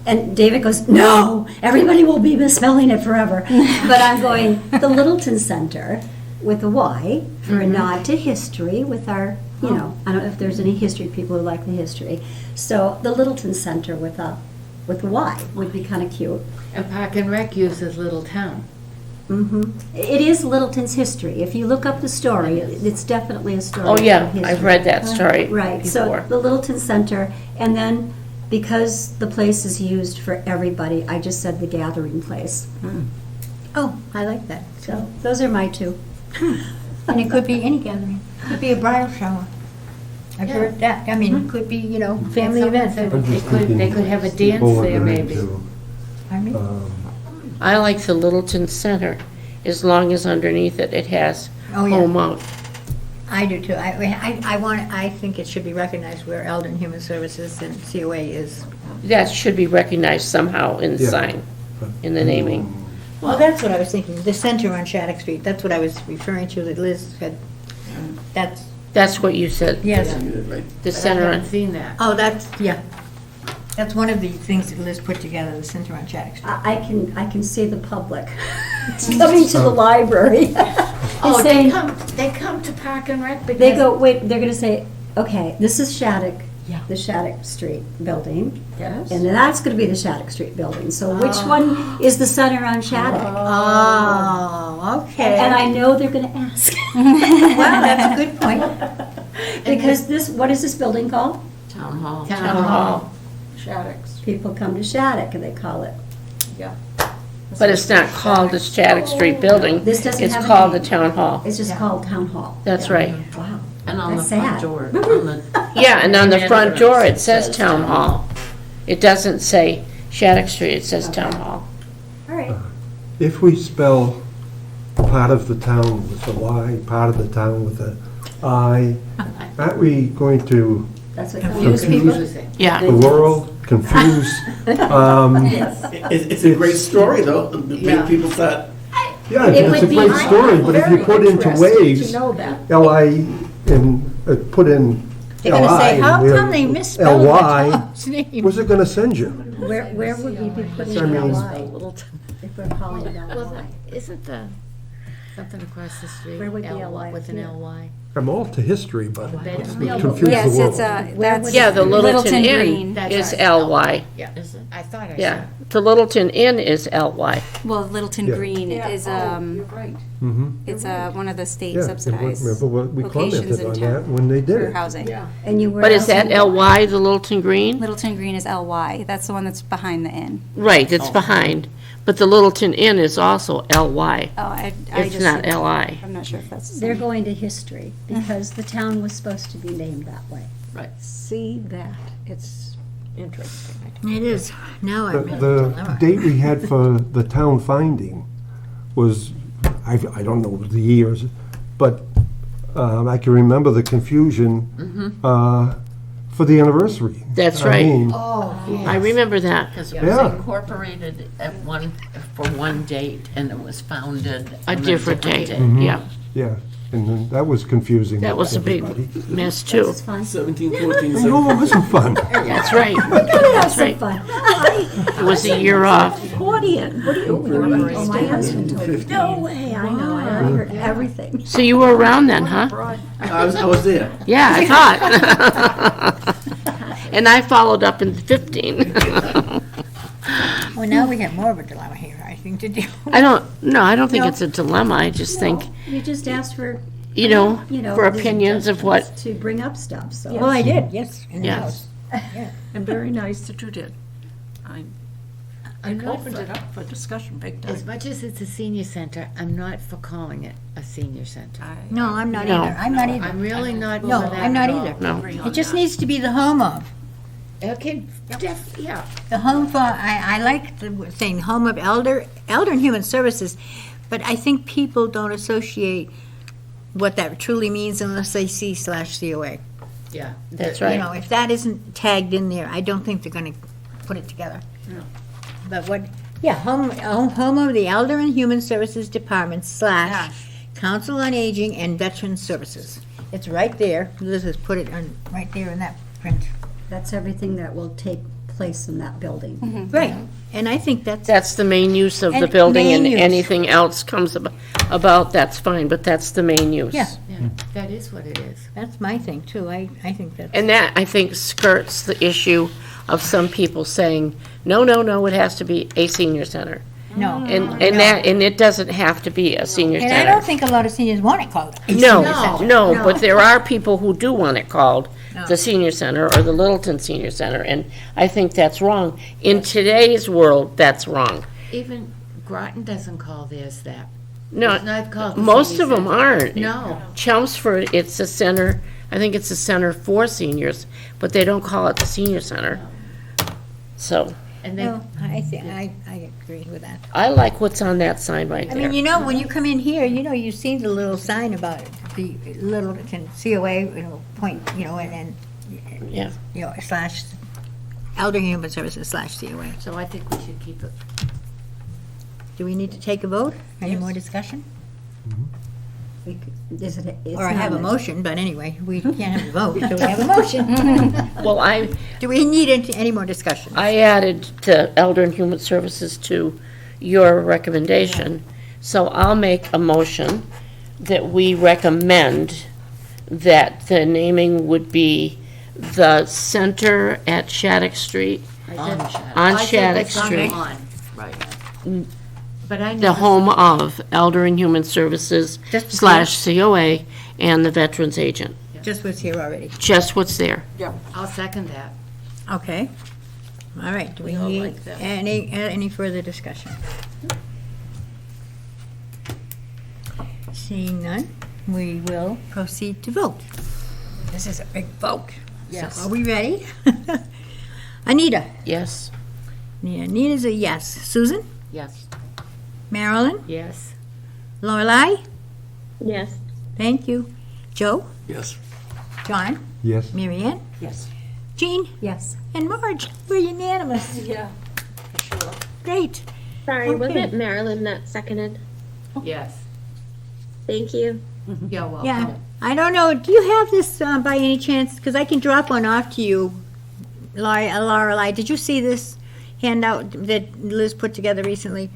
and David goes, no, everybody will be misspelling it forever. But I'm going, the Littleton Center with a Y for a nod to history with our, you know, I don't know if there's any history people who like the history. So the Littleton Center with a Y would be kind of cute. And Park and Rec uses Little Town. It is Littleton's history. If you look up the story, it's definitely a story. Oh, yeah, of history. I've read that story Right, so before. the Littleton Center, and then because the place is used for everybody, I just said the gathering place. Oh, I like that. So those are my two. And it could be any gathering. Could be a bridal shower. I've heard that. I mean, it could be, you know, family events. I'm They just could, thinking they could have a dance people there, under maybe. into, I mean, I like the Littleton Center, as long as underneath it, it has Oh, yeah. Home of. I do too. I think it should be recognized where Elder and Human Services and COA is. That should be recognized somehow in the Yeah. sign, in the naming. Well, that's what I was thinking, the center on Shattuck Street. That's what I was referring to, that Liz said. That's, That's what you said. yes. Right. The But I center haven't on, seen that. Oh, that's, yeah. That's one of the things that Liz put together, the center on Shattuck Street. I can see the public coming to the library. Oh, and they saying, come to Park and Rec because. they go, wait, they're gonna say, okay, this is Shattuck, Yeah. the Shattuck Street building. Yes. And that's gonna be the Shattuck Street building. So which one is the center on Shattuck? Oh, okay. And I know they're gonna ask. Wow, that's a good point. Because this, what is this building called? Town Hall. Town Hall. Shattuck's. People come to Shattuck and they call it. but it's not called the Shattuck Street Building. This doesn't It's have a called the name. Town Hall. It's just called Town Hall. That's right. Wow. And on the That's front sad. door, on the. Yeah, and on the front entrance, door, it says Town Hall. It doesn't say Shattuck Street, it says Town Hall. All right. if we spell part of the town with a Y, part of the town with a I, aren't we going to That's what Confuse confused people. people. Yeah, the world, confuse? It's a great story, though. The Yeah. people thought, Yeah, It it's a would be great story, but if you very put into interesting waves, to know that. L-I and put in They're gonna say, LI how and come they misspelled LY, my Tom's name? where's it gonna send you? Where would we be putting I mean- LI if we're calling it LI? Isn't the, something across the street? Where would the L- LY With an appear? LY? I'm all to history, but Bed- it's No, but confused Yes, the it's world. that's. Yeah, the Littleton Green. Inn That's is right. LY. Yeah, Is it? I thought I Yeah, said. the Littleton Inn is LY. Well, Littleton Yeah. Green is, You're right. it's one of the state Yeah, subsidized remember what we locations commented in on town that when they did for it. housing. And you were But is that asking- LY, the Littleton Green? Littleton Green is LY. That's the one that's behind the inn. Right, it's behind. But the Littleton Inn is also LY. Oh, I It's just. not LI. I'm not sure if that's. the They're same. going to history because the town was supposed to be named that way. Right. See that? It's interesting. It is. Now The I'm in a the dilemma. date we had for the town finding was, I don't know the years, but I can remember the confusion for the anniversary. That's I right. mean, I remember that. Because it was Yeah. incorporated for one date, and it was founded A on different date, Mm-hmm. yeah. Yeah, and then that was confusing. That was a big everybody. mess, too. It's fun. 17, 14, No, it wasn't fun. That's right. Have That's some right. fun. It was a year off. Accordion, what do you remember? Oh, my husband told me. No way, I know, I heard everything. So you were around then, huh? I was there. Yeah, I thought. And I followed up in 15. Well, now we have more of a dilemma here, I think, to deal with. I don't think No. it's a dilemma. I just think, You just asked for, you know, you know. for the opinions of what, To bring up stuff, so. Well, I did, yes, in the Yes. house. And very nice that you did. I I'm not opened for- it up for discussion big As time. much as it's a senior center, I'm not for calling it a senior center. No, I'm not No. either. I'm not I'm either. really not for No, that I'm not at all. either. no. It just needs to be the home of. Okay, yeah. The home for, I like the saying home of elder and human services, but I think people don't associate what that truly means unless they see /COA. Yeah. That's You right. know, if that isn't tagged in there, I don't think they're gonna put it together. But what, yeah, home of the Elder and Human Services Department / Council on Aging and Veteran Services. It's right there. Liz has put it on, right there in that print. That's everything that will take place in that building. Right, and I think that's, That's the main use of the And building, and main use. anything else comes about, that's fine, but that's the main use. Yeah. Yeah, that is what it is. that's my thing too. I think that's. And that, I think, skirts the issue of some people saying, no, it has to be a senior center. No. And it doesn't have to be a senior And I don't center. think a lot of seniors want it called a senior center. No, but there are people who do want it called No. the senior center or the Littleton Senior Center, and I think that's wrong. In today's world, that's wrong. Even Groton doesn't call theirs that. No, It's not called the most senior of them center. aren't. No. Chelmsford, it's a center, I think it's a center for seniors, but they don't call it the senior center. So, And they, No, I think, I agree with that. I like what's on that sign right I mean, there. you know, when you come in here, you know, you see the little sign about it, the Littleton COA, you know, point, you know, and Yeah. you know, / Elder Human Services / COA. so I think we should keep it. Do we need to take a vote? Any Yes. more discussion? Is it? it's Or I have a not motion, but anyway, we can't have a vote, so we have a motion. Well, Do we need any more discussion? I added the Elder and Human Services to your recommendation, so I'll make a motion that we recommend that the naming would be the Center at Shattuck Street, on Shattuck Street, Right. But I the never, home of Elder and Human Services Just- / COA and the Veterans Agent. Just was here already. Just what's there. I'll second that. Okay. All right, do we all need like that. any further discussion? Seeing none, we will proceed to vote. This is a big vote. Yes. So are we ready? Anita? Yes. Yeah, Anita's a yes. Susan? Yes. Marilyn? Yes. Lorelei? Yes. Thank you. Joe? Yes. John? Yes. Mary Ann? Yes. Jean? Yes. And Marge? We're unanimous. Yeah. Sorry, was Okay. it Marilyn that seconded? Yes. Thank you. You're welcome. Yeah, I don't know, do you have this by any chance? Because I can drop one off to you, Lorelei. Did you see this handout that Liz put together recently?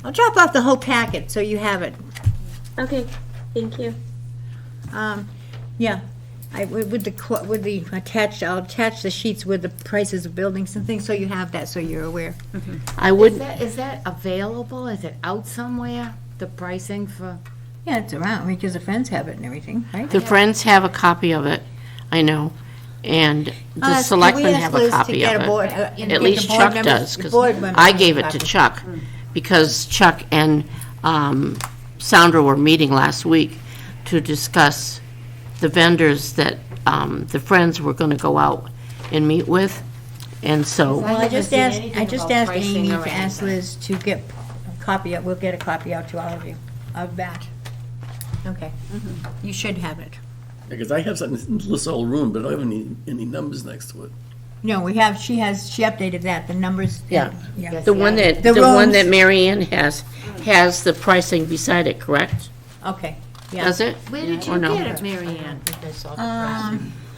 I'll drop off the whole packet so you have it. Okay, thank you. Yeah, with the attached, I'll attach the sheets with the prices of buildings and things, so you have that, so you're aware. I would, Is that available? Is it out somewhere, the pricing for? Yeah, it's around, because the friends have it and everything, right? the Friends have a copy of it, I know, and the selectmen have a copy of it. At least Chuck does, because I gave it to Chuck, because Chuck and Sandra were meeting last week to discuss the vendors that the Friends were going to go out and meet with, and so, Well, I never just seen asked, anything I just about asked pricing Amy or to ask anything. Liz to get a copy, we'll get a copy out to all of you of that. Okay, you should have it. Because I have something that lists all room, but I don't have any numbers next to it. No, she updated that, the numbers. Yeah. Yeah. the one that, The the one rooms. that Mary Ann has the pricing beside it, correct? Okay, yeah. Does it? Where did Or you no? get it, Mary Ann?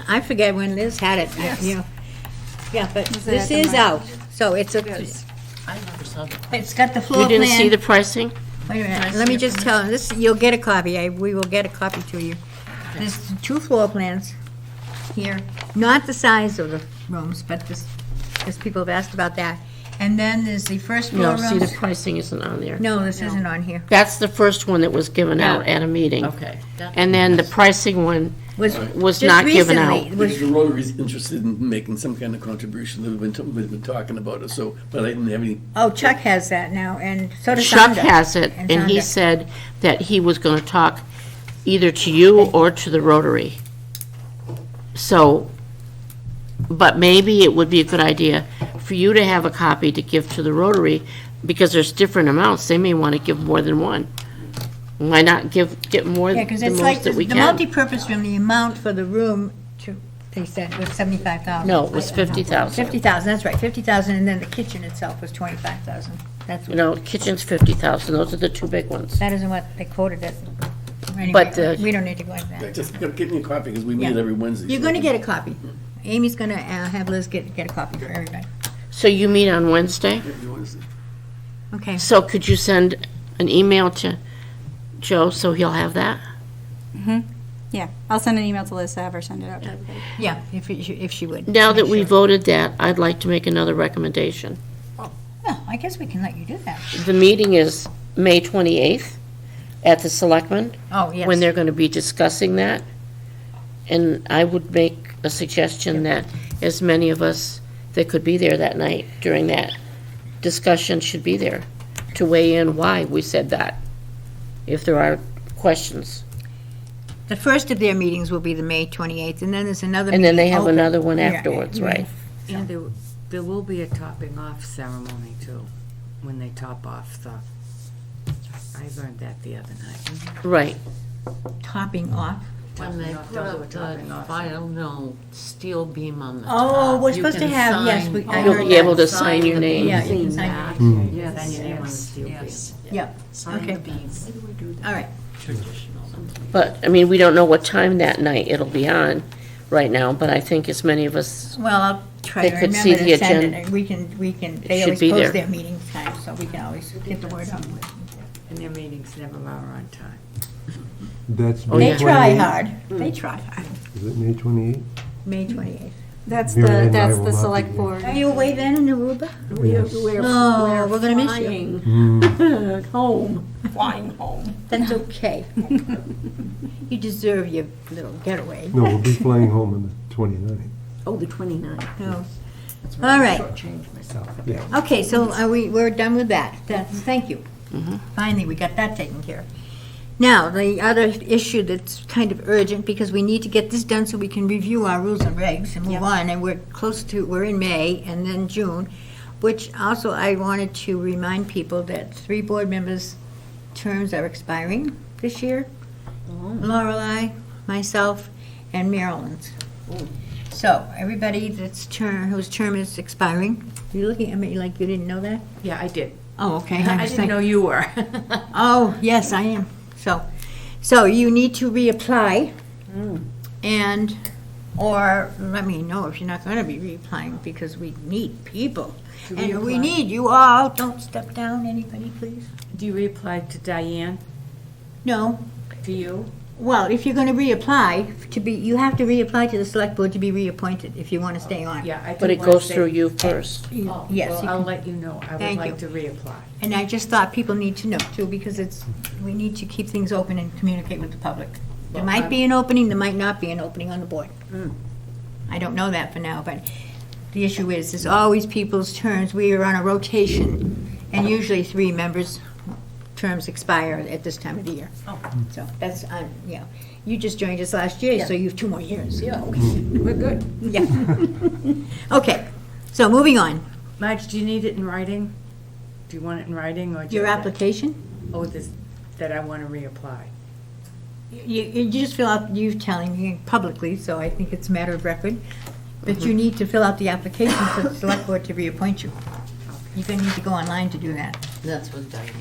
I forget when Liz had it, you know. Yeah, but Was it this at the is market? out, so it's I never saw that. it's got the floor You plan. didn't see the pricing? Wait a minute, let me just tell, this, you'll get a copy, we will get a copy to you. There's 2 floor plans here, not the size of the rooms, but this, because people have asked about that. And then there's the first floor No, see, the rooms. pricing isn't on there. No, this isn't on here. That's the first one that was given out at a meeting. Okay. And then the pricing one was Just not given out. recently, was- Because the Rotary's interested in making some kind of contribution, we've been talking about it, so, but I didn't have any, Oh, Chuck has that now, and so does Chuck Sandra. has it, and he Sandra. said that he was going to talk either to you or to the Rotary. So, but maybe it would be a good idea for you to have a copy to give to the Rotary, because there's different amounts. They may want to give more than one. Why not get more, Yeah, the because it's like, most that we the can? multipurpose room, the amount for the room, they said was 75,000. No, it was 50,000. 50,000, that's right, 50,000, and then the kitchen itself was 25,000. That's, You know, kitchen's 50,000. Those are the 2 big ones. that isn't what they quoted it. But Anyway, the- we don't need to go into I that. just gotta get me a copy, because we meet Yeah. every Wednesday. You're so- gonna get a copy. Amy's gonna have Liz get a copy for everybody. So you meet on Wednesday? Every Wednesday. Okay. So could you send an email to Joe so he'll have that? Yeah, I'll send an email to Liz to have her send it out to everybody. Yeah, if she would. Now that Make we sure. voted that, I'd like to make another recommendation. Well, I guess we can let you do that. The meeting is May 28th at the Selectmen, Oh, yes. when they're going to be discussing that. And I would make a suggestion that as many of us that could be there that night during that discussion should be there to weigh in why we said that, if there are questions. The first of their meetings will be the May 28th, and then there's another And then they meeting have open. another one Yeah, afterwards, yeah. right? And there will be a topping off ceremony too, when they top off the, I learned that the other night. Right. Topping off. When they Topping put off, up the topping off. final steel beam on the Oh, top, we're you supposed to can have, yes, sign- I You'll heard be able that. to sign your the name. Yeah, you can beam sign back. your Yeah, Sign your name on the yes, steel beam. yes. Yeah, Sign okay. the beams. all right. But, I mean, we don't know what time that night it'll be on right now, but I think as many of us, Well, I'll try They to could see remember the to send agenda. it. We can, they should always be there. post their meeting time, so we can always get the word out. And their meetings never are on time. That's Oh, May They try 28th? hard, they try hard. Is it May 28th? May 28th. That's Mary Ann and I that's will the not be select there. board. Are you away then in Aruba? Yes. Oh, we're gonna miss you. Flying home, flying home. That's okay. You deserve your little getaway. No, we'll be flying home on the 29th. Oh, the 29th. No. All right. Shortchanged myself. Yeah. Okay, so we're done with that. Thank you. Finally, we got that taken care of. Now, the other issue that's kind of urgent, because we need to get this done so we can review our rules and regs and move on, and we're in May and then June, which also I wanted to remind people that 3 board members' terms are expiring this year. Lorelei, myself, and Marilyn's. So, everybody whose term is expiring, you looking at me like you didn't know that? Yeah, I did. Oh, okay. I didn't know you were. Oh, yes, I am. So, So you need to reapply, and, or let me know if you're not gonna be reapplying, because we need people. And we reapply. need you all, don't step down, anybody, please. Do you reapply to Diane, No, to you? well, if you're gonna reapply, to be, you have to reapply to the select board to be reappointed, if you wanna stay on. Yeah, I But did it wanna goes say- through you first. Oh, Yes, well, you I'll can- let you know. I would Thank like you. to reapply. And I just thought people need to know too, because it's, we need to keep things open and communicate with the public. There Well, might I'm- be an opening, there might not be an opening on the board. Mm. I don't know that for now, but the issue is, there's always people's terms. We are on a rotation, and usually 3 members' terms expire at this time of the year. Oh. So that's, you just joined us last year, so you have 2 more years. Yeah, we're good. Yeah. Okay, so moving on. Marge, do you need it in writing? Do you want it in writing, or? Your just- application? Oh, this, that I want to reapply. You just fill out, you telling me publicly, so I think it's a matter of record, but you need to fill out the application for the select board to reappoint you. You're gonna need to go online to do that, That's with Diane.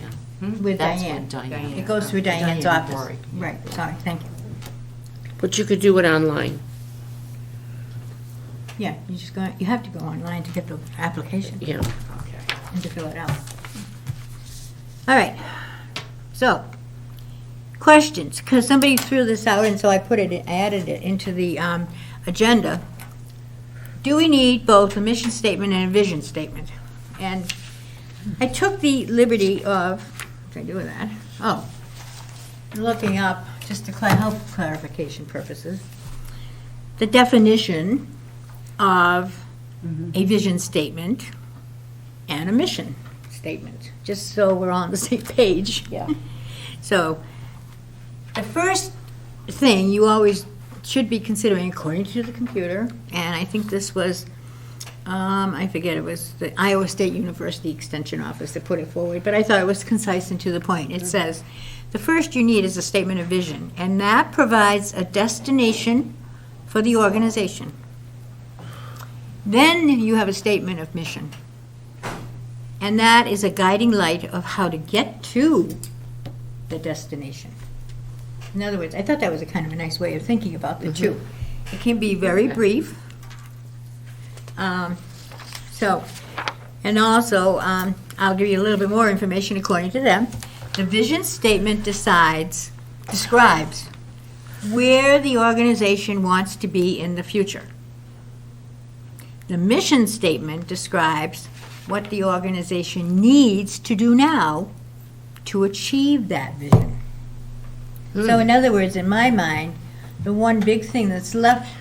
with That's Diane. with Diane. It goes through Diane's Diane office. Rory. Right, sorry, thank you. But you could do it online. Yeah, you have to go online to get the application Yeah. Okay. and to fill it out. All right, so, questions, because somebody threw this out, and so I added it into the agenda. Do we need both a mission statement and a vision statement? And I took the liberty of, what did I do with that? Oh, looking up, just to help clarification purposes, the definition of a vision statement and a mission statement, just so we're on the same page. Yeah. So, the first thing you always should be considering, according to the computer, and I think this was, I forget, it was the Iowa State University Extension Office that put it forward, but I thought it was concise and to the point. It says, the first you need is a statement of vision, and that provides a destination for the organization. Then you have a statement of mission, and that is a guiding light of how to get to the destination. In other words, I thought that was a kind of a nice way of thinking about the two. It can be very brief. So, and also, I'll give you a little bit more information according to them. The vision statement describes where the organization wants to be in the future. The mission statement describes what the organization needs to do now to achieve that vision. So in other words, in my mind, the one big thing that's left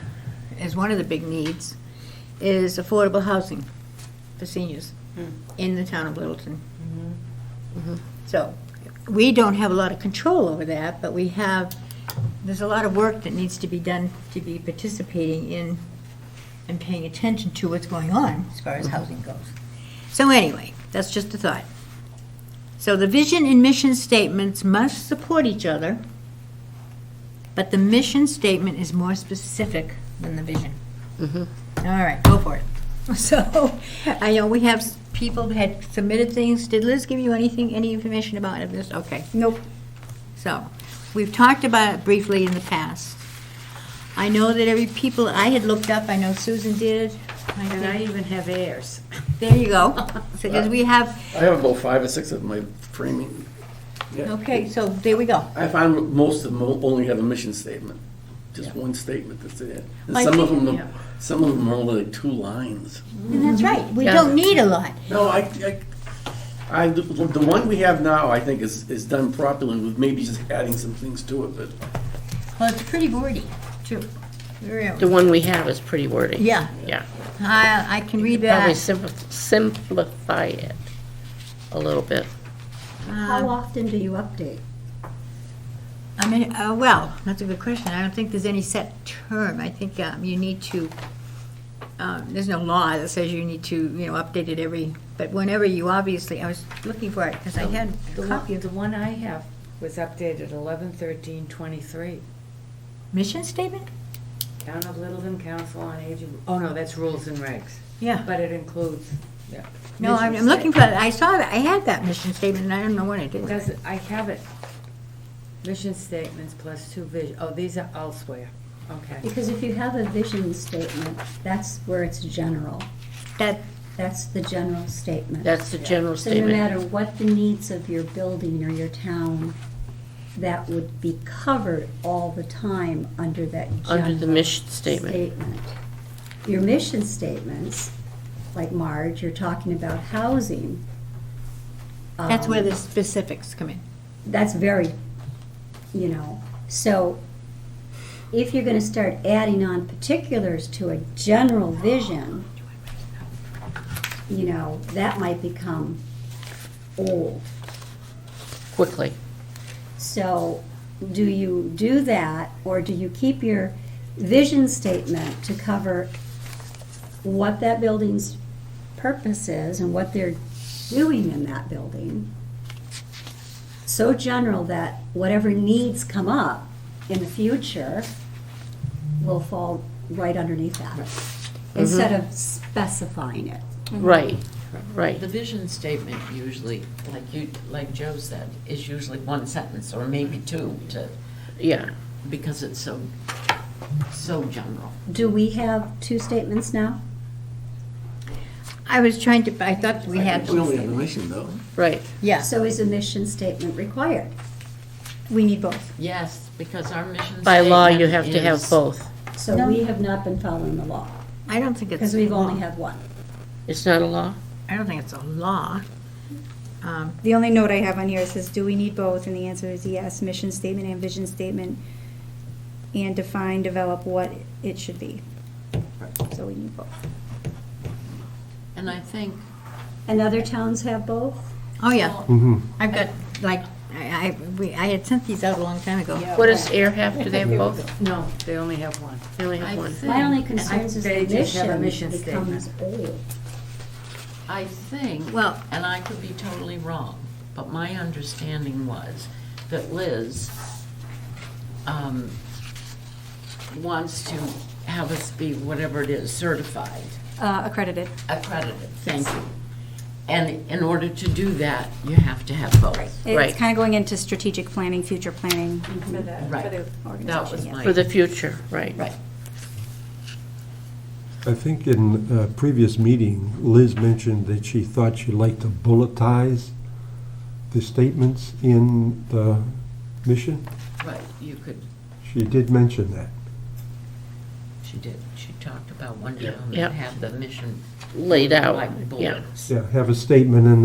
as one of the big needs is affordable housing for seniors in the town of Littleton. So we don't have a lot of control over that, but there's a lot of work that needs to be done to be participating in and paying attention to what's going on as far as housing goes. So anyway, that's just a thought. So the vision and mission statements must support each other, but the mission statement is more specific than the vision. All right, go for it. So, I know we have people had submitted things. Did Liz give you any information about this? Okay. Nope. So, we've talked about it briefly in the past. I know that I had looked up, I know Susan did. And I even have heirs. There you go. Because we have, I have about 5 or 6 of my framing. Yeah. okay, so there we go. I found most of them only have a mission statement, just one statement that's it. And I some of think- them, some of them are only like 2 lines. And that's right. We Yeah. don't need a lot. No, the one we have now, I think, is done properly with maybe just adding some things to it, but Well, it's pretty wordy, too. The one we have is pretty wordy. Yeah, Yeah. I can read Probably that. simplify it a little bit. How often do you update? I mean, well, that's a good question. I don't think there's any set term. I think you need to, there's no law that says you need to, update it but whenever you obviously, I was looking for it because I had a copy of The one I have was updated 11/13/23. mission statement? Town of Littleton Council on Aging, oh no, that's rules and regs, Yeah. but it includes, yeah. No, I'm looking for it. I saw that, I had that mission statement and I don't know when it is. Does, I have it, Vision statements plus 2 vision, oh, these are elsewhere, okay. Because if you have a vision statement, that's where it's general. That's the general statement. That's the general So no statement. matter what the needs of your building or your town, that would be covered all the time under that general Under the mission statement. statement. Your mission statements, like Marge, you're talking about housing. That's where Um, the specifics come in. That's very, so if you're gonna start adding on particulars to a general vision, that might become old. Quickly. So do you do that, or do you keep your vision statement to cover what that building's purpose is and what they're doing in that building? So general that whatever needs come up in the future will fall right underneath that, instead of specifying it. Right, right. The vision statement usually, like Joe said, is usually one sentence or maybe two Yeah. because it's so general. Do we have 2 statements now? I thought we had, We only have a mission, though. Right. yeah. So is a mission statement required? We need both. Yes, because our mission statement By law, you have to have is- both. So we have not been following the law, I don't think it's. because we've a law. only had one. It's not a law? I don't think it's a law. The only note I have on here says, do we need both? And the answer is yes, mission statement and vision statement, and define, develop what it should be. So we need both. And I think, And other towns have both? Oh, yeah. Mhm. I've got, like, I had sent these out a long time ago. What does air have? Do they have both? No, they only have one. They only have I one. think- My only concern is They the just have a mission mission becomes old. I think, Well- and I could be totally wrong, but my understanding was that Liz wants to have us be, whatever it is, certified, Accredited. accredited, thank you. And in order to do that, you have to have both. Right. It's kind of going into strategic planning, future planning for the Right. organization. That was yes. my. For the future, right. Right. I think in a previous meeting, Liz mentioned that she thought she'd like to bulletize the statements in the mission. Right, you could, She did mention that. she did, she talked about one Yeah. town Yep. that had the mission Laid out, like yeah. bullets. Yeah, have a statement, and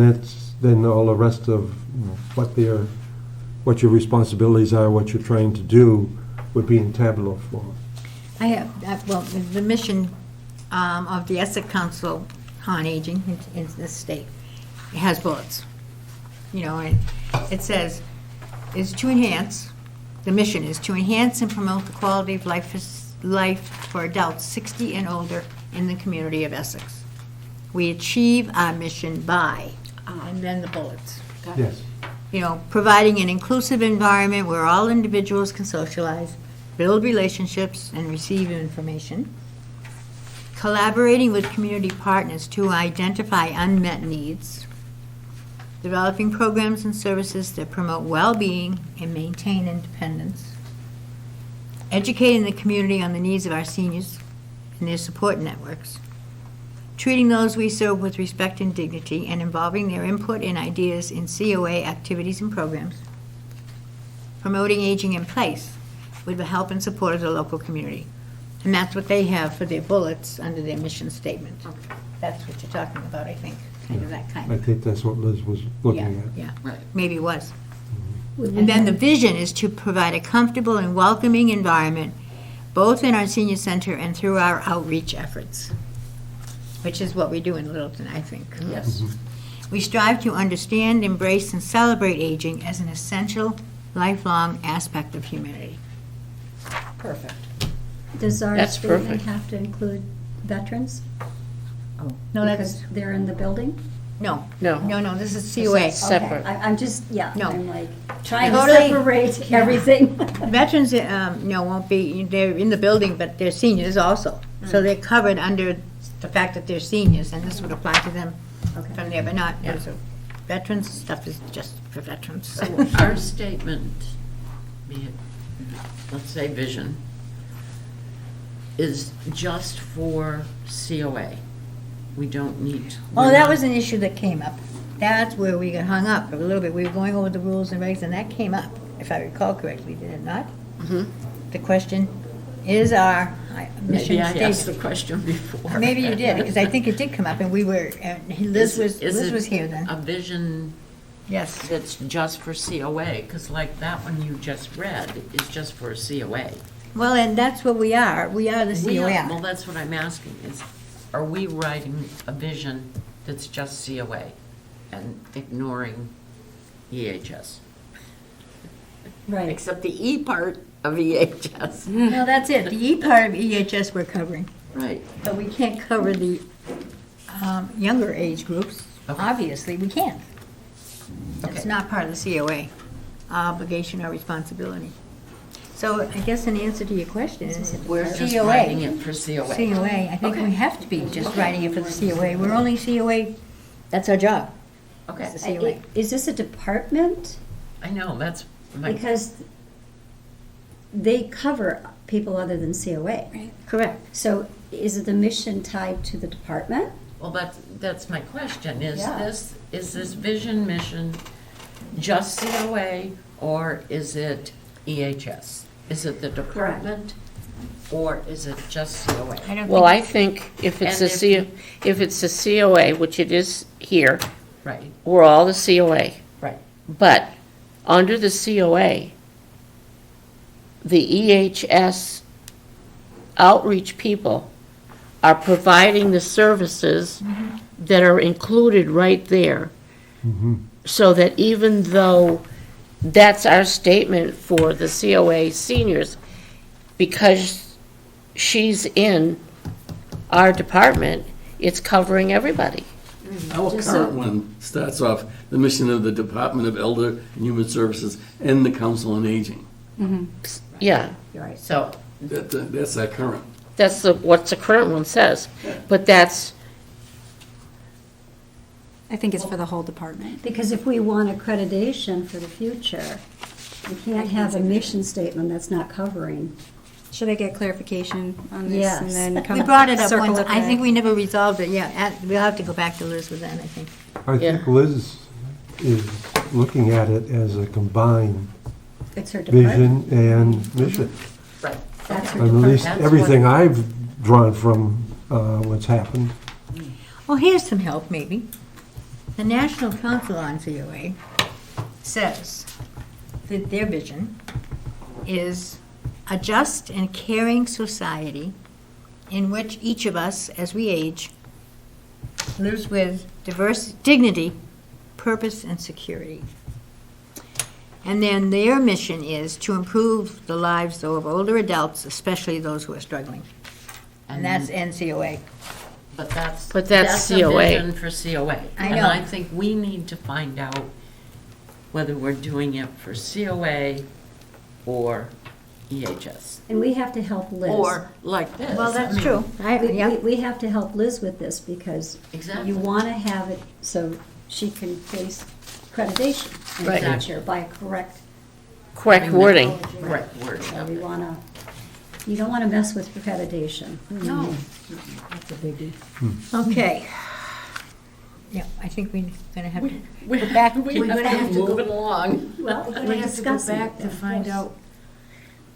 then all the rest of what your responsibilities are, what you're trying to do, would be in tabular form. I have, well, the mission of the Essex Council on Aging in the state, it has bullets. And it says, the mission is to enhance and promote the quality of life for adults 60 and older in the community of Essex. We achieve our mission by, and then the bullets. Yes. Providing an inclusive environment where all individuals can socialize, build relationships, and receive information. Collaborating with community partners to identify unmet needs. Developing programs and services that promote well-being and maintain independence. Educating the community on the needs of our seniors and their support networks. Treating those we serve with respect and dignity and involving their input and ideas in COA activities and programs. Promoting aging in place with the help and support of the local community. And that's what they have for their bullets under their mission statement. That's what you're talking about, I think, kind of that kind I of. think that's what Liz was looking at. Yeah, Right. maybe it was. Would we And then the have- vision is to provide a comfortable and welcoming environment, both in our senior center and through our outreach efforts, which is what we do in Littleton, I think. Yes. We strive to understand, embrace, and celebrate aging as an essential, lifelong aspect of humanity. Perfect. Does our That's statement perfect. have to include veterans? No, Because they're in the building? no, No. no, this is COA. Separate. Okay, I'm just, No. I'm like, trying to Totally. separate everything. Veterans, won't be, they're in the building, but they're seniors also. So they're covered under the fact that they're seniors, and this would apply to them Okay. from there, but not, Yeah. so veterans stuff is just for veterans. So our statement be it, let's say Vision, is just for COA. We don't need. Oh, we're that not- was an issue that came up. That's where we got hung up a little bit. We were going over the rules and regs, and that came up, if I recall correctly, did it not? Mhm. The question, is our mission Maybe I asked the statement? question before. Maybe you did, because I think it did come up, and we were, Liz Is Liz it was here then. A vision Yes. that's just for COA, because like that one you just read is just for a COA. Well, and that's what we are. We are the We are- Well, COA. that's what I'm asking, is are we writing a vision that's just COA and ignoring EHS? Right. Except the E part of EHS. No, that's it. The E part of EHS we're covering, Right. but we can't cover the younger age groups. Okay. Obviously, we can't. It's Okay. not part of the COA obligation or responsibility. So I guess an answer to your question is We're just COA. writing it for COA. COA, I think we have to be just writing it for the COA. We're only COA, that's our job. Okay, It's the COA. Is this a department? I know, that's my, Because they cover people other than COA. Correct. So is the mission tied to the department? well, that's my question, is Yeah. this vision mission just COA, or is it EHS? Is it the department, or is it just COA? I don't Well, think, I think if it's And if it's a COA, which it is here, Right, we're all the COA. right. But under the COA, the EHS outreach people are providing the services that are included right there. So that even though that's our statement for the COA seniors, because she's in our department, it's covering everybody. Our current one starts off, the mission of the Department of Elder and Human Services and the Council on Aging. Yeah. You're right. So, That's our current. That's what the current one says, but that's, I think it's for the whole department. Because if we want accreditation for the future, we can't have a mission statement that's not covering. Should I get clarification on this Yes. and then come we brought it up circle once. it I think back? we never resolved it, yeah. We'll have to go back to Liz with that, I think. I think Liz is looking at it as a combined It's her department. vision and mission. right. That's her At least That's everything what- I've drawn from what's happened. Well, here's some help, maybe. The National Council on COA says that their vision is a just and caring society in which each of us, as we age, lives with diverse dignity, purpose, and security. And then their mission is to improve the lives, though, of older adults, especially those who are struggling. And that's NCOA. But But that's that's a COA. vision for COA. I And know. I think we need to find out whether we're doing it for COA or EHS. And we have to help Liz. Or like this. Well, I that's mean, true. We have to help Liz with this because Exactly. you want to have it so she can face accreditation in the Right. future by correct. correct wording. Correct word. So we want to, you don't want to mess with accreditation. No. That's a biggie. Okay. Yeah, I think we're gonna have to We go back. we We're gonna have to go. moving along. Well, we're We going to have to go discuss it. back to find out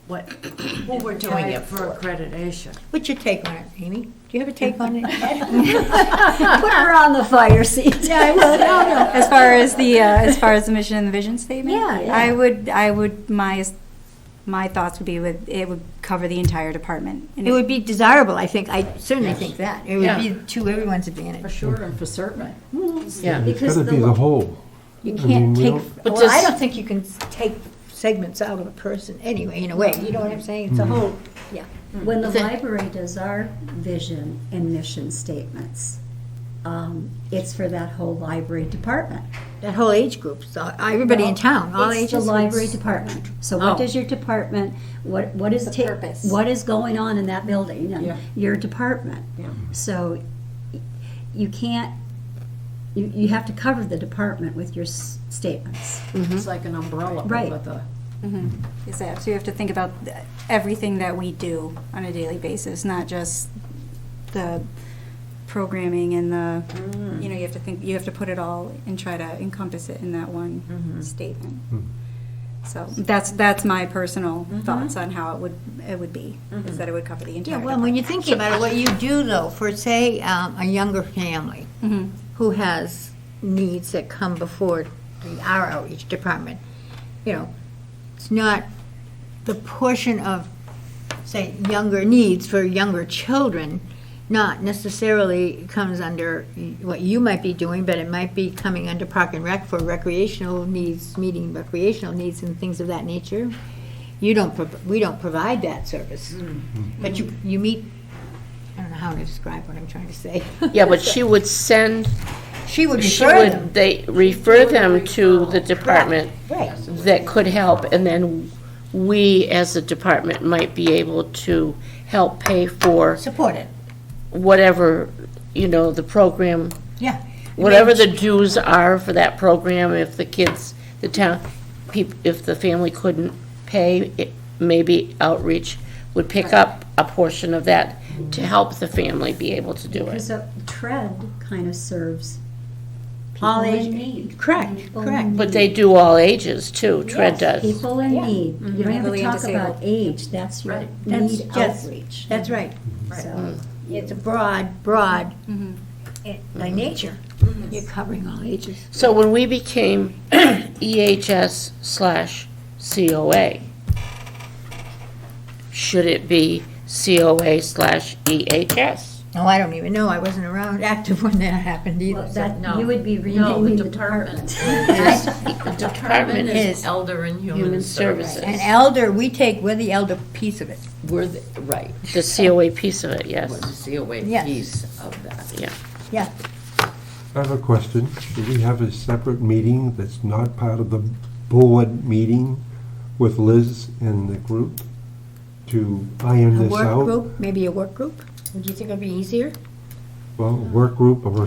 what, who we're doing it for accreditation. What's your take on it, Amy? Do you have a take on it? Put her on the fire seat. Yeah, I will. No, no. As far as the mission and the vision statement? Yeah, yeah. I would, my thoughts would be it would cover the entire department. And It would be desirable, I think. I certainly think that. It would Yeah. be to everyone's For advantage. sure and for certain. Yeah. It's Because gotta be the whole. You I can't mean, we take, don't- But well, I does- don't think you can take segments out of a person anyway, in a way. You know what I'm saying? It's a whole, yeah. When the The- library does our vision and mission statements, it's for that whole library department. That whole age group, so everybody in town, all It's ages. the library department. So what Oh. does your department, what is, The purpose. what is going on in that building? and Yeah. Your department. Yeah. So you can't, you have to cover the department with your statements. It's like an umbrella Right. over the Is that, so you have to think about everything that we do on a daily basis, not just the programming and the, you know, you have to put it all and try to encompass it in that one statement. So that's my personal thoughts on how it would be, is that it would cover the entire Yeah, well, when you're thinking about it, what you do though, for say, a younger family who has needs that come before our outreach department, you know, it's not the portion of, say, younger needs for younger children, not necessarily comes under what you might be doing, but it might be coming under Park and Rec for recreational needs, meeting recreational needs and things of that nature. We don't provide that service. But you meet, I don't know how to describe what I'm trying to say. Yeah, but she would send, She would she refer them. would, they refer them to the department Right. that could help, and then we, as a department, might be able to help pay for Support it. whatever, you know, the program, Yeah. whatever the dues are for that program, if the kids, the town, if the family couldn't pay, maybe outreach would pick up a portion of that to help the family be able to do it. Because TRED kind of serves people All in age- need. correct, People correct. in But need. they do all ages too, TRED Yes, does. People in Yeah. need. You don't have to Mentally and talk about disabled. age, that's your Right. That's need just- outreach. That's right. So, It's a broad, by nature. You're covering all ages. So when we became EHS/COA, should it be COA/EHS? Oh, I don't even know. I wasn't around active when that happened either. well, so- that, No. you would be No, renaming the the department department. The department is is Elder and Human Human Services. Services. And elder, we're the elder piece of it. We're the, right, The COA piece of it, yes. we're the COA Yes. piece of that. Yeah. Yeah. I have a question. Should we have a separate meeting that's not part of the board meeting with Liz and the group to iron A this work out? group, maybe a work group? Would you think it'd be easier? Well, work group, or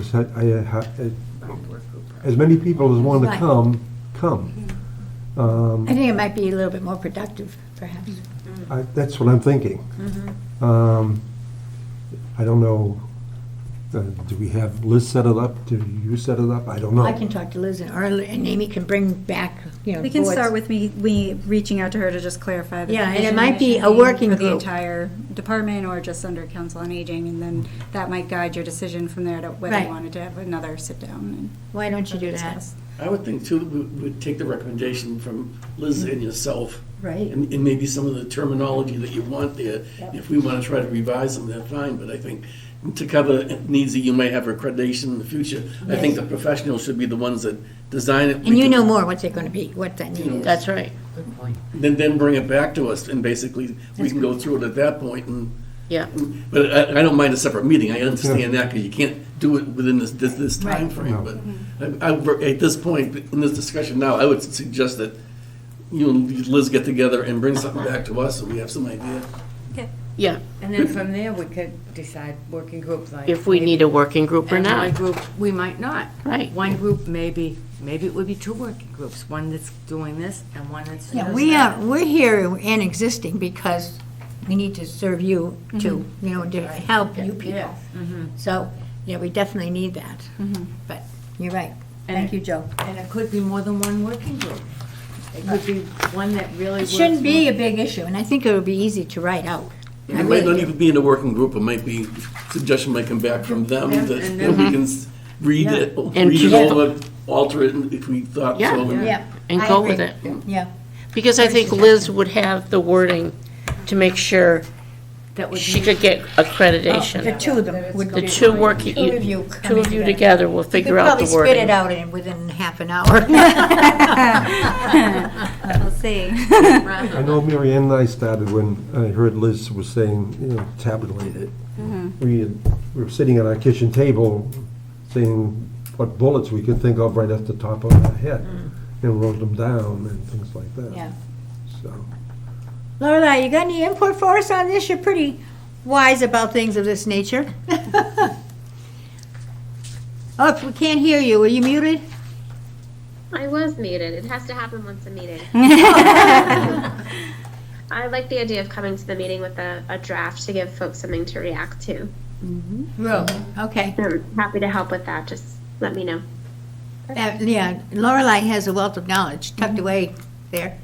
as many people as want to Right. come. I think it might be a little bit more productive, perhaps. That's what I'm thinking. I don't know, do we have Liz set it up? Do you set it up? I don't know. I can talk to Liz and Amy can bring back, you know, We can boards. start with me reaching out to her to just clarify the Yeah, and it vision might be mission a working for the group. entire department or just under council on aging, and then that might guide your decision from there to whether Right. you wanted to have another sit down and Why don't you do that? discuss. I would think too, we would take the recommendation from Liz and yourself, Right. and maybe some of the terminology that you want there. If we want to try to revise them, that's fine, but I think to cover needs that you may have for accreditation in the future, I think the professionals should be the ones that design it. And you know more what they're gonna be, what that need is. That's right. Good point. Then bring it back to us, and basically, we can go through it at that point, and, Yeah. but I don't mind a separate meeting, I understand that, because you can't do it within this timeframe, but at this point, in this discussion now, I would suggest that you and Liz get together and bring something back to us, so we have some idea. Yeah, And then from there, we could decide working group like. if we need a working group or And one not. group, we might not. Right. One group, maybe it would be two working groups, one that's doing this and one that's. Yeah, doing we're here and existing because we need to serve you too, you know, to help you people. Yes. So, yeah, we definitely need that. But you're right. Thank you, Joe. And it could be more than one working group. It could be one that really It works. shouldn't be more- a big issue, and I think it would be easy to write out. I It might really not do. even be in a working group, it might be, suggestion might come back from them, Yeah, that and that we then- can read Yeah. it, And read it just- over, alter it if we thought Yeah. so. Yeah. And I go agree. with it. Yeah. Because I think Liz would have the wording to make sure That would she be- could get The accreditation. two of them would. The two working, Two of you two of coming you together. together will You could figure out probably the spit wording. it out within half an hour. We'll see. I know Mary Ann and I started when I heard Liz was saying, you know, tabulate it. We were sitting at our kitchen table saying what bullets we could think of right off the top of our head and wrote them down and things like that. Yeah. So, Lorelei, you got any input for us on this? You're pretty wise about things of this nature. Oh, if we can't hear you, are you muted? I was muted. It has to happen once a meeting. I like the idea of coming to the meeting with a draft to give folks something to react to. Ro, okay. I'm happy to help with that. Just let me know. Yeah, Lorelei has a wealth of knowledge tucked away there.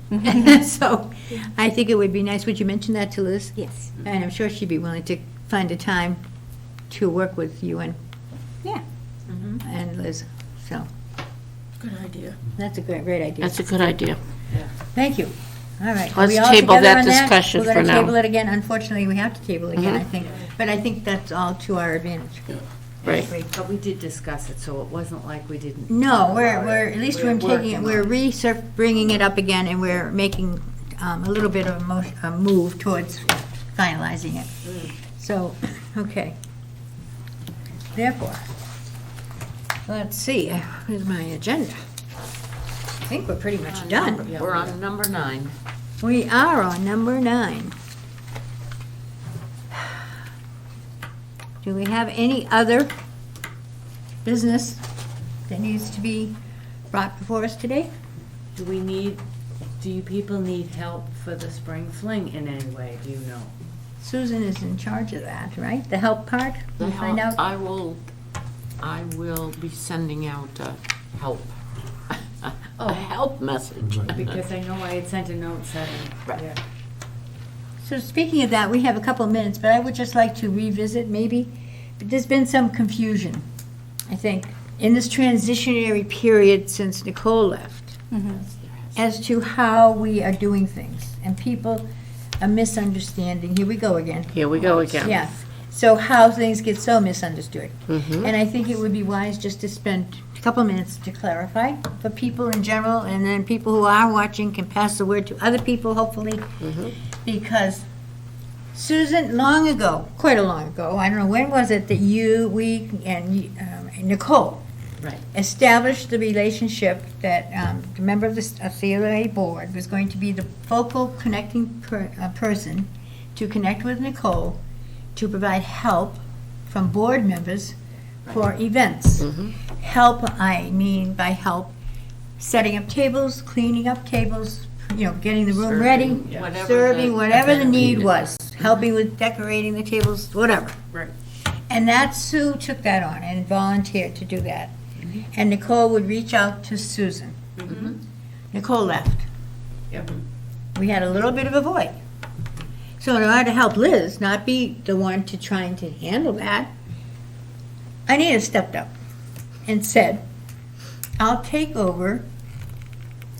So I think it would be nice. Would you mention that to Liz? Yes. And I'm sure she'd be willing to find a time to work with you and Yeah. and Liz. So Good idea. that's a great idea. That's a good idea. Thank you. All right. Are Let's we all table together that on discussion We're for going to now. table it again. Unfortunately, we have to table it again, I think. But I think that's all to our advantage. Right. But we did discuss it, so it wasn't like we didn't. No, we're at least we're taking it, working we're bringing it up again, and we're making a little bit of a move towards finalizing it. So, okay. Therefore, let's see, here's my agenda. I think we're pretty much done. We're on number 9. We are on number 9. Do we have any other business that needs to be brought before us today? Do you people need help for the spring fling in any way, do you know? Susan is in charge of that, right? The help part? We'll find out. I will be sending out help. A help message. Because I know I had sent a note saying, yeah. So speaking of that, we have a couple of minutes, but I would just like to revisit maybe, there's been some confusion, I think, in this transitionary period since Nicole left, as to how we are doing things. And people are misunderstanding, here we go again. Here we go again. Yeah, so how things get so misunderstood. And I think it would be wise just to spend a couple of minutes to clarify for people in general, and then people who are watching can pass the word to other people, hopefully. Because Susan, long ago, quite a long ago, I don't know, when was it that we, and Nicole Right. established the relationship that the member of the CLA board was going to be the focal connecting person to connect with Nicole to provide help from board members for events. Help, I mean by help, setting up tables, cleaning up tables, getting the room ready, Whatever serving, the whatever the event need needed. was, helping with decorating the tables, whatever. Right. And that Sue took that on and volunteered to do that. And Nicole would reach out to Susan. Nicole left. Yep. We had a little bit of a void. So in order to help Liz not be the one to trying to handle that, Anita stepped up and said, I'll take over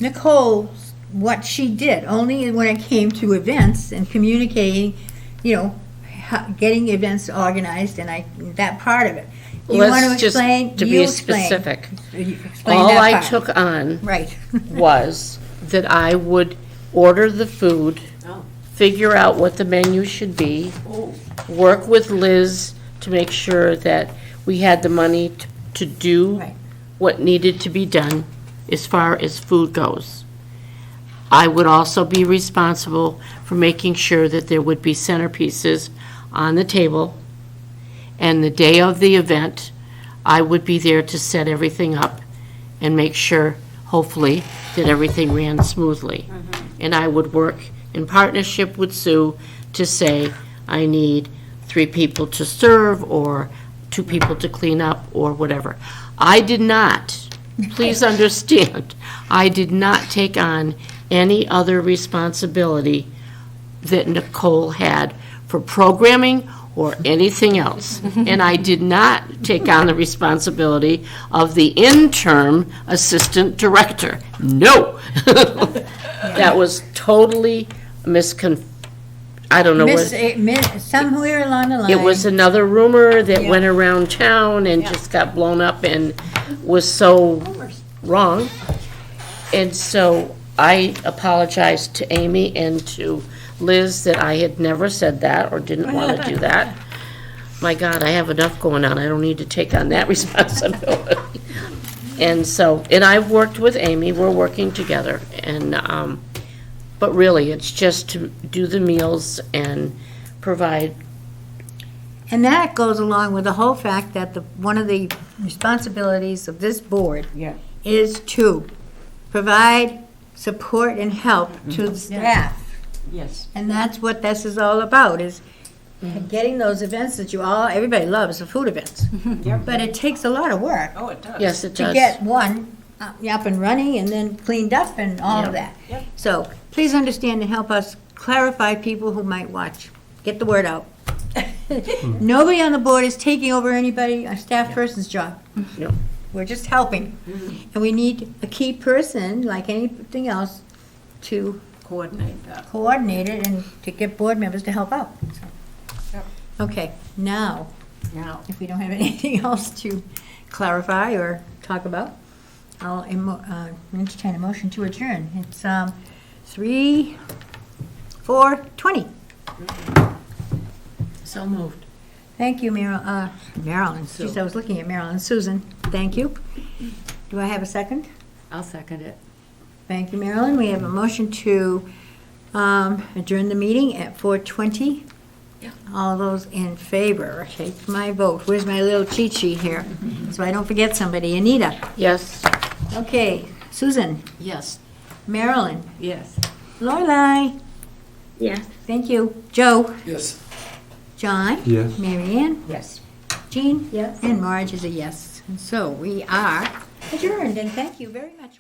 Nicole's, what she did, only when it came to events and communicating, getting events organized and that part of it. You want to Let's just, explain? to You be explain. specific, You explain all that I part. took on Right. was that I would order the food, figure out what the menu should be, work with Liz to make sure that we had the money to do Right. what needed to be done as far as food goes. I would also be responsible for making sure that there would be centerpieces on the table, and the day of the event, I would be there to set everything up and make sure, hopefully, that everything ran smoothly. And I would work in partnership with Sue to say, I need 3 people to serve, or 2 people to clean up, or whatever. I did not, please understand, I did not take on any other responsibility that Nicole had for programming or anything else. And I did not take on the responsibility of the interim assistant director. No. That was totally I don't know what. Somewhere along the line. It was another rumor that Yeah. went around town and just got blown up and was so wrong. And so I apologized to Amy and to Liz that I had never said that or didn't want to do that. My God, I have enough going on. I don't need to take on that responsibility. And so, and I've worked with Amy. We're working together. And, but really, it's just to do the meals and provide. And that goes along with the whole fact that one of the responsibilities of this board is to provide support and help to the staff. Yes. And that's what this is all about, is getting those events that everybody loves, the food events. But it takes a lot of work Oh, it does. Yes, it to does. get one up and running and then cleaned up and all of that. So please understand and help us clarify people who might watch. Get the word out. Nobody on the board is taking over a staff person's job. Yep. We're just helping. And we need a key person, like anything else, to Coordinate that. coordinate it and to get board members to help out. So. Okay, now, if we don't have anything else to clarify or talk about, I'll entertain a motion to adjourn. It's 3:20. So moved. Thank you, Marilyn. Jeez, I was looking at Marilyn. Susan, thank you. Do I have a second? I'll second it. Thank you, Marilyn. We have a motion to adjourn the meeting at 4:20. All those in favor, take my vote. Where's my little cheat sheet here? So I don't forget somebody. Anita? Yes. Okay. Susan? Yes. Marilyn? Yes. Lorelei? Yes. Thank you. Joe? Yes. John? Yes. Mary Ann? Yes. Jean? Yes. And Marge is a yes. And so we are adjourned, and thank you very much.